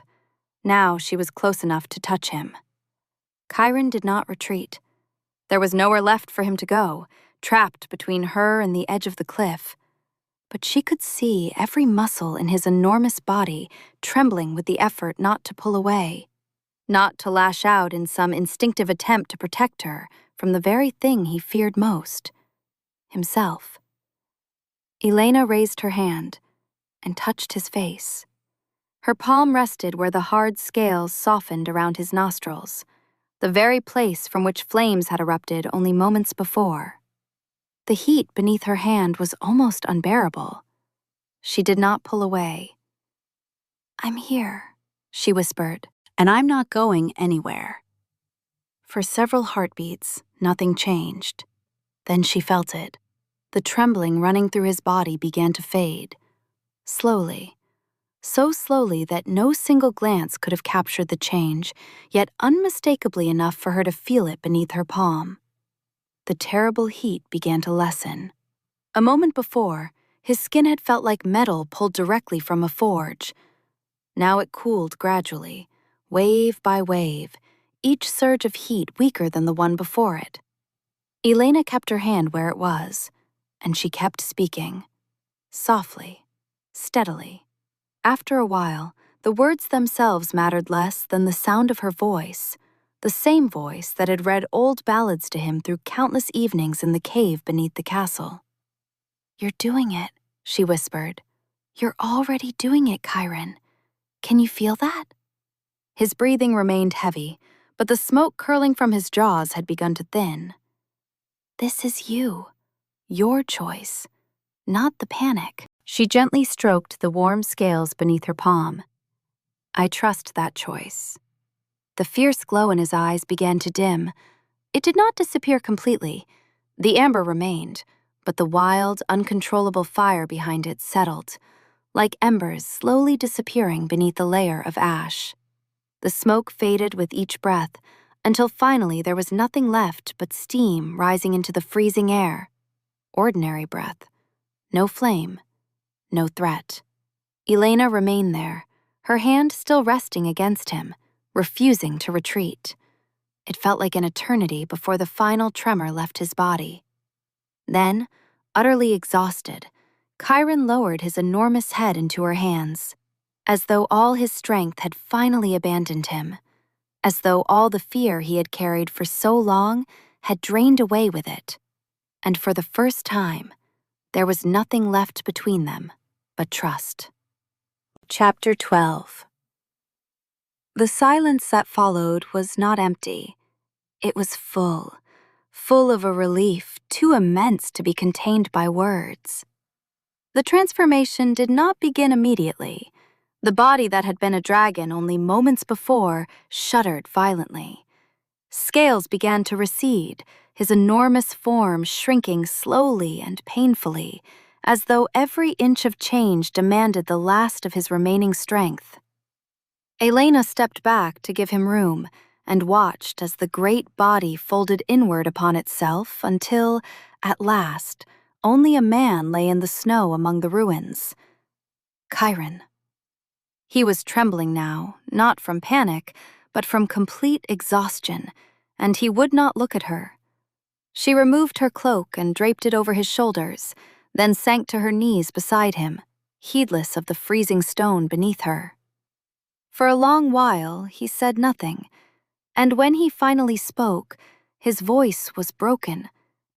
Now she was close enough to touch him. Kairan did not retreat. There was nowhere left for him to go, trapped between her and the edge of the cliff. But she could see every muscle in his enormous body trembling with the effort not to pull away, not to lash out in some instinctive attempt to protect her from the very thing he feared most, himself. Ileyna raised her hand and touched his face. Her palm rested where the hard scales softened around his nostrils, the very place from which flames had erupted only moments before. The heat beneath her hand was almost unbearable. She did not pull away. "I'm here," she whispered, "and I'm not going anywhere." For several heartbeats, nothing changed. Then she felt it. The trembling running through his body began to fade. Slowly. So slowly that no single glance could have captured the change, yet unmistakably enough for her to feel it beneath her palm. The terrible heat began to lessen. A moment before, his skin had felt like metal pulled directly from a forge. Now it cooled gradually, wave by wave, each surge of heat weaker than the one before it. Ileyna kept her hand where it was, and she kept speaking. Softly, steadily. After a while, the words themselves mattered less than the sound of her voice, the same voice that had read old ballads to him through countless evenings in the cave beneath the castle. "You're doing it," she whispered. "You're already doing it, Kairan. Can you feel that?" His breathing remained heavy, but the smoke curling from his jaws had begun to thin. This is you, your choice, not the panic. She gently stroked the warm scales beneath her palm. I trust that choice. The fierce glow in his eyes began to dim. It did not disappear completely. The amber remained, but the wild, uncontrollable fire behind it settled, like embers slowly disappearing beneath a layer of ash. The smoke faded with each breath, until finally there was nothing left but steam rising into the freezing air. Ordinary breath. No flame. No threat. Ileyna remained there, her hand still resting against him, refusing to retreat. It felt like an eternity before the final tremor left his body. Then, utterly exhausted, Kairan lowered his enormous head into her hands, as though all his strength had finally abandoned him, as though all the fear he had carried for so long had drained away with it. And for the first time, there was nothing left between them but trust. Chapter 12. The silence that followed was not empty. It was full of a relief too immense to be contained by words. The transformation did not begin immediately. The body that had been a dragon only moments before shuddered violently. Scales began to recede, his enormous form shrinking slowly and painfully, as though every inch of change demanded the last of his remaining strength. Ileyna stepped back to give him room and watched as the great body folded inward upon itself until, at last, only a man lay in the snow among the ruins. Kairan. He was trembling now, not from panic, but from complete exhaustion, and he would not look at her. She removed her cloak and draped it over his shoulders, then sank to her knees beside him, heedless of the freezing stone beneath her. For a long while, he said nothing, and when he finally spoke, his voice was broken,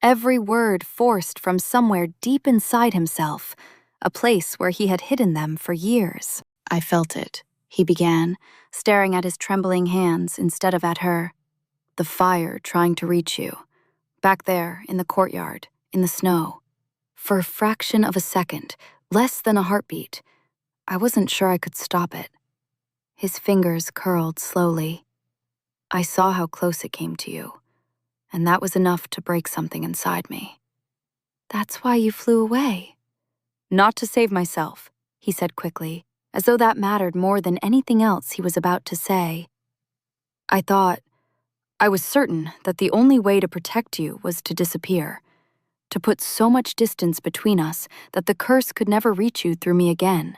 every word forced from somewhere deep inside himself, a place where he had hidden them for years. "I felt it," he began, staring at his trembling hands instead of at her. "The fire trying to reach you. Back there, in the courtyard, in the snow. For a fraction of a second, less than a heartbeat, I wasn't sure I could stop it." His fingers curled slowly. "I saw how close it came to you, and that was enough to break something inside me." "That's why you flew away?" "Not to save myself," he said quickly, as though that mattered more than anything else he was about to say. I was certain that the only way to protect you was to disappear, to put so much distance between us that the curse could never reach you through me again."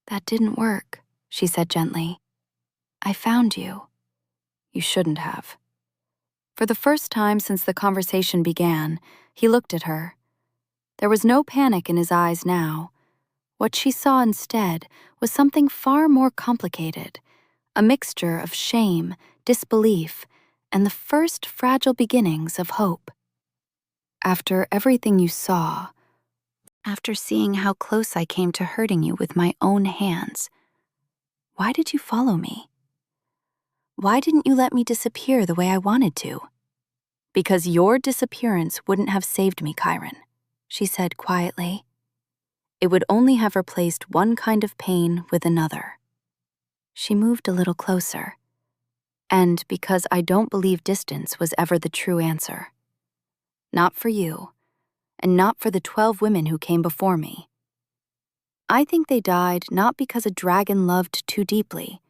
"That didn't work," she said gently. "I found you." "You shouldn't have." For the first time since the conversation began, he looked at her. There was no panic in his eyes now. What she saw instead was something far more complicated, a mixture of shame, disbelief, and the first fragile beginnings of hope. "After everything you saw, after seeing how close I came to hurting you with my own hands, why did you follow me? Why didn't you let me disappear the way I wanted to?" "Because your disappearance wouldn't have saved me, Kairan," she said quietly. "It would only have replaced one kind of pain with another." She moved a little closer. "And because I don't believe distance was ever the true answer. Not for you, and not for the 12 women who came before me. I think they died not because a dragon loved too deeply,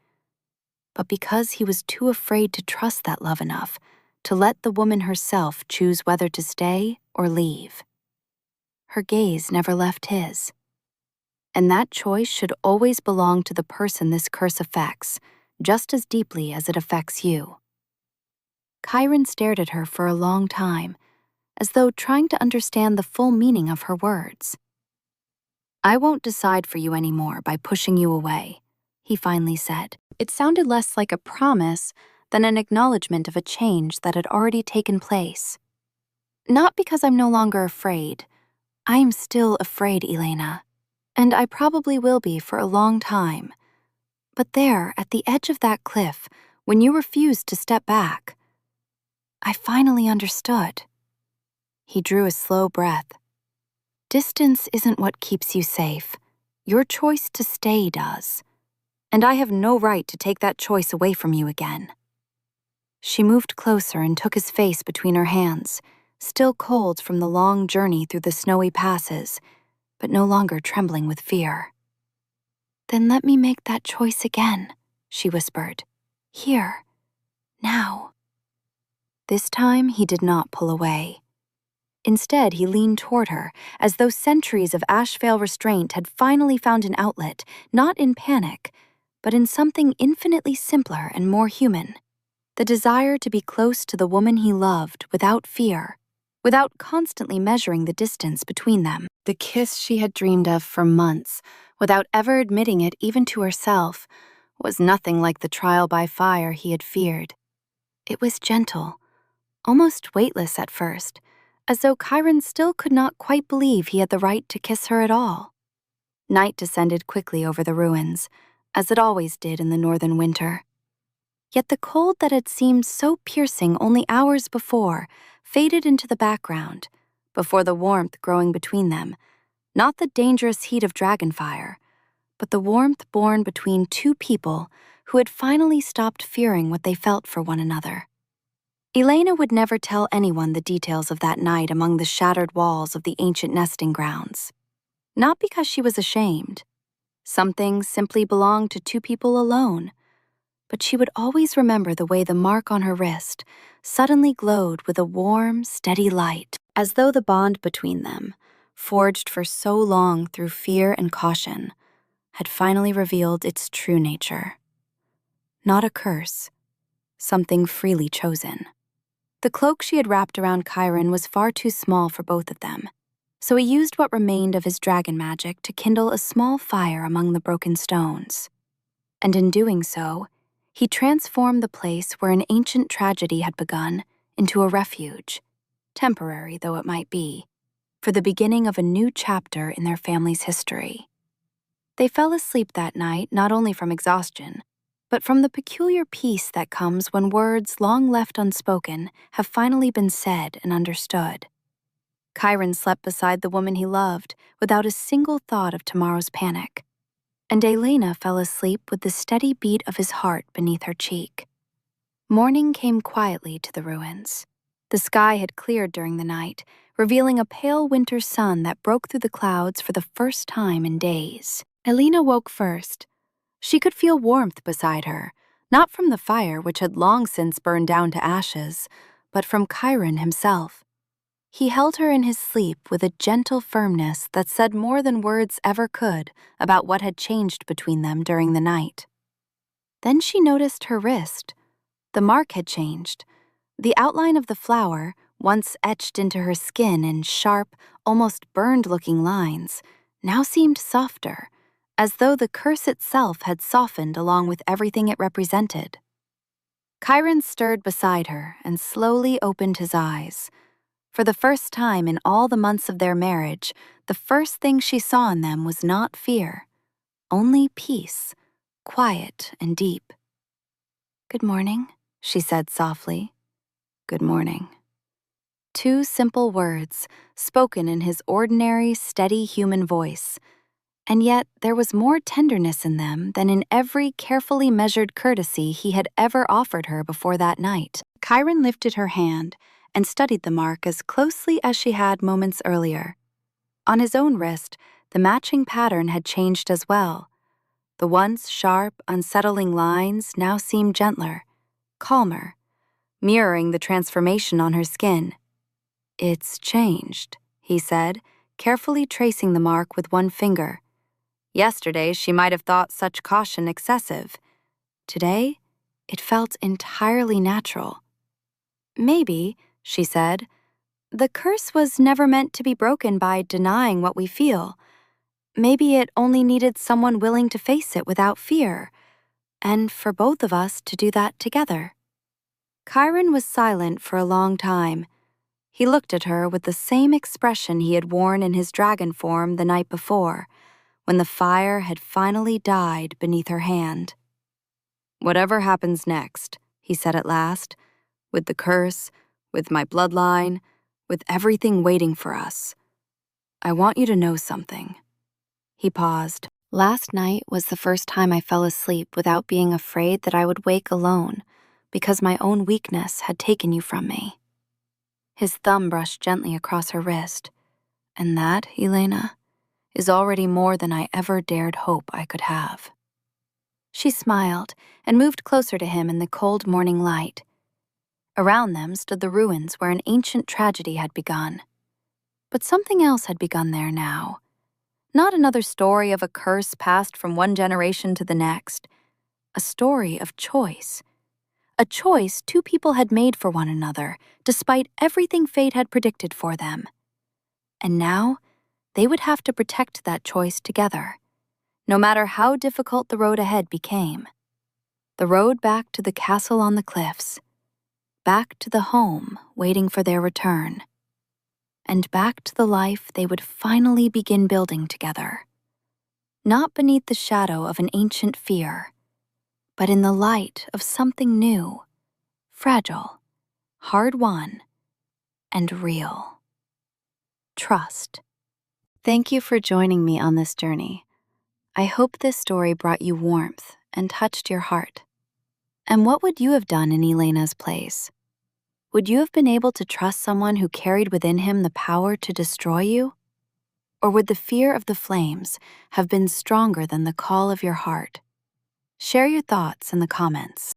but because he was too afraid to trust that love enough to let the woman herself choose whether to stay or leave." Her gaze never left his. "And that choice should always belong to the person this curse affects, just as deeply as it affects you." Kairan stared at her for a long time, as though trying to understand the full meaning of her words. "I won't decide for you anymore by pushing you away," he finally said. It sounded less like a promise than an acknowledgement of a change that had already taken place. "Not because I'm no longer afraid. I am still afraid, Ileyna, and I probably will be for a long time. But there, at the edge of that cliff, when you refused to step back, I finally understood." He drew a slow breath. Distance isn't what keeps you safe. Your choice to stay does. And I have no right to take that choice away from you again. She moved closer and took his face between her hands, still cold from the long journey through the snowy passes, but no longer trembling with fear. Then let me make that choice again, she whispered. Here. Now. This time he did not pull away. Instead, he leaned toward her, as though centuries of Ashvale restraint had finally found an outlet, not in panic, but in something infinitely simpler and more human. The desire to be close to the woman he loved without fear, without constantly measuring the distance between them. The kiss she had dreamed of for months, without ever admitting it even to herself, was nothing like the trial by fire he had feared. It was gentle, almost weightless at first, as though Kairan still could not quite believe he had the right to kiss her at all. Night descended quickly over the ruins, as it always did in the northern winter. Yet the cold that had seemed so piercing only hours before faded into the background, before the warmth growing between them, not the dangerous heat of dragonfire, but the warmth born between two people who had finally stopped fearing what they felt for one another. Ileyna would never tell anyone the details of that night among the shattered walls of the ancient nesting grounds. Not because she was ashamed. Some things simply belonged to two people alone. But she would always remember the way the mark on her wrist suddenly glowed with a warm, steady light, as though the bond between them, forged for so long through fear and caution, had finally revealed its true nature. Not a curse, something freely chosen. The cloak she had wrapped around Kairan was far too small for both of them, so he used what remained of his dragon magic to kindle a small fire among the broken stones. And in doing so, he transformed the place where an ancient tragedy had begun into a refuge, temporary though it might be, for the beginning of a new chapter in their family's history. They fell asleep that night not only from exhaustion, but from the peculiar peace that comes when words long left unspoken have finally been said and understood. Kairan slept beside the woman he loved without a single thought of tomorrow's panic, and Ileyna fell asleep with the steady beat of his heart beneath her cheek. Morning came quietly to the ruins. The sky had cleared during the night, revealing a pale winter sun that broke through the clouds for the first time in days. Ileyna woke first. She could feel warmth beside her, not from the fire which had long since burned down to ashes, but from Kairan himself. He held her in his sleep with a gentle firmness that said more than words ever could about what had changed between them during the night. Then she noticed her wrist. The mark had changed. The outline of the flower, once etched into her skin in sharp, almost burned-looking lines, now seemed softer, as though the curse itself had softened along with everything it represented. Kairan stirred beside her and slowly opened his eyes. For the first time in all the months of their marriage, the first thing she saw in them was not fear, only peace, quiet and deep. "Good morning," she said softly. "Good morning." Two simple words, spoken in his ordinary, steady human voice, and yet there was more tenderness in them than in every carefully measured courtesy he had ever offered her before that night. Kairan lifted her hand and studied the mark as closely as she had moments earlier. On his own wrist, the matching pattern had changed as well. The once sharp, unsettling lines now seemed gentler, calmer, mirroring the transformation on her skin. "It's changed," he said, carefully tracing the mark with one finger. Yesterday, she might have thought such caution excessive. Today, it felt entirely natural. "Maybe," she said, "the curse was never meant to be broken by denying what we feel. Maybe it only needed someone willing to face it without fear, and for both of us to do that together." Kairan was silent for a long time. He looked at her with the same expression he had worn in his dragon form the night before, when the fire had finally died beneath her hand. "Whatever happens next," he said at last, "with the curse, with my bloodline, with everything waiting for us. I want you to know something." He paused. Last night was the first time I fell asleep without being afraid that I would wake alone because my own weakness had taken you from me. His thumb brushed gently across her wrist. And that, Ileyna, is already more than I ever dared hope I could have. She smiled and moved closer to him in the cold morning light. Around them stood the ruins where an ancient tragedy had begun. But something else had begun there now. Not another story of a curse passed from one generation to the next. A story of choice. A choice two people had made for one another, despite everything fate had predicted for them. And now, they would have to protect that choice together, no matter how difficult the road ahead became. The road back to the castle on the cliffs, back to the home waiting for their return, and back to the life they would finally begin building together. Not beneath the shadow of an ancient fear, but in the light of something new, fragile, hard-won, and real. Trust. Thank you for joining me on this journey. I hope this story brought you warmth and touched your heart. And what would you have done in Ileyna's place? Would you have been able to trust someone who carried within him the power to destroy you? Or would the fear of the flames have been stronger than the call of your heart? Share your thoughts in the comments.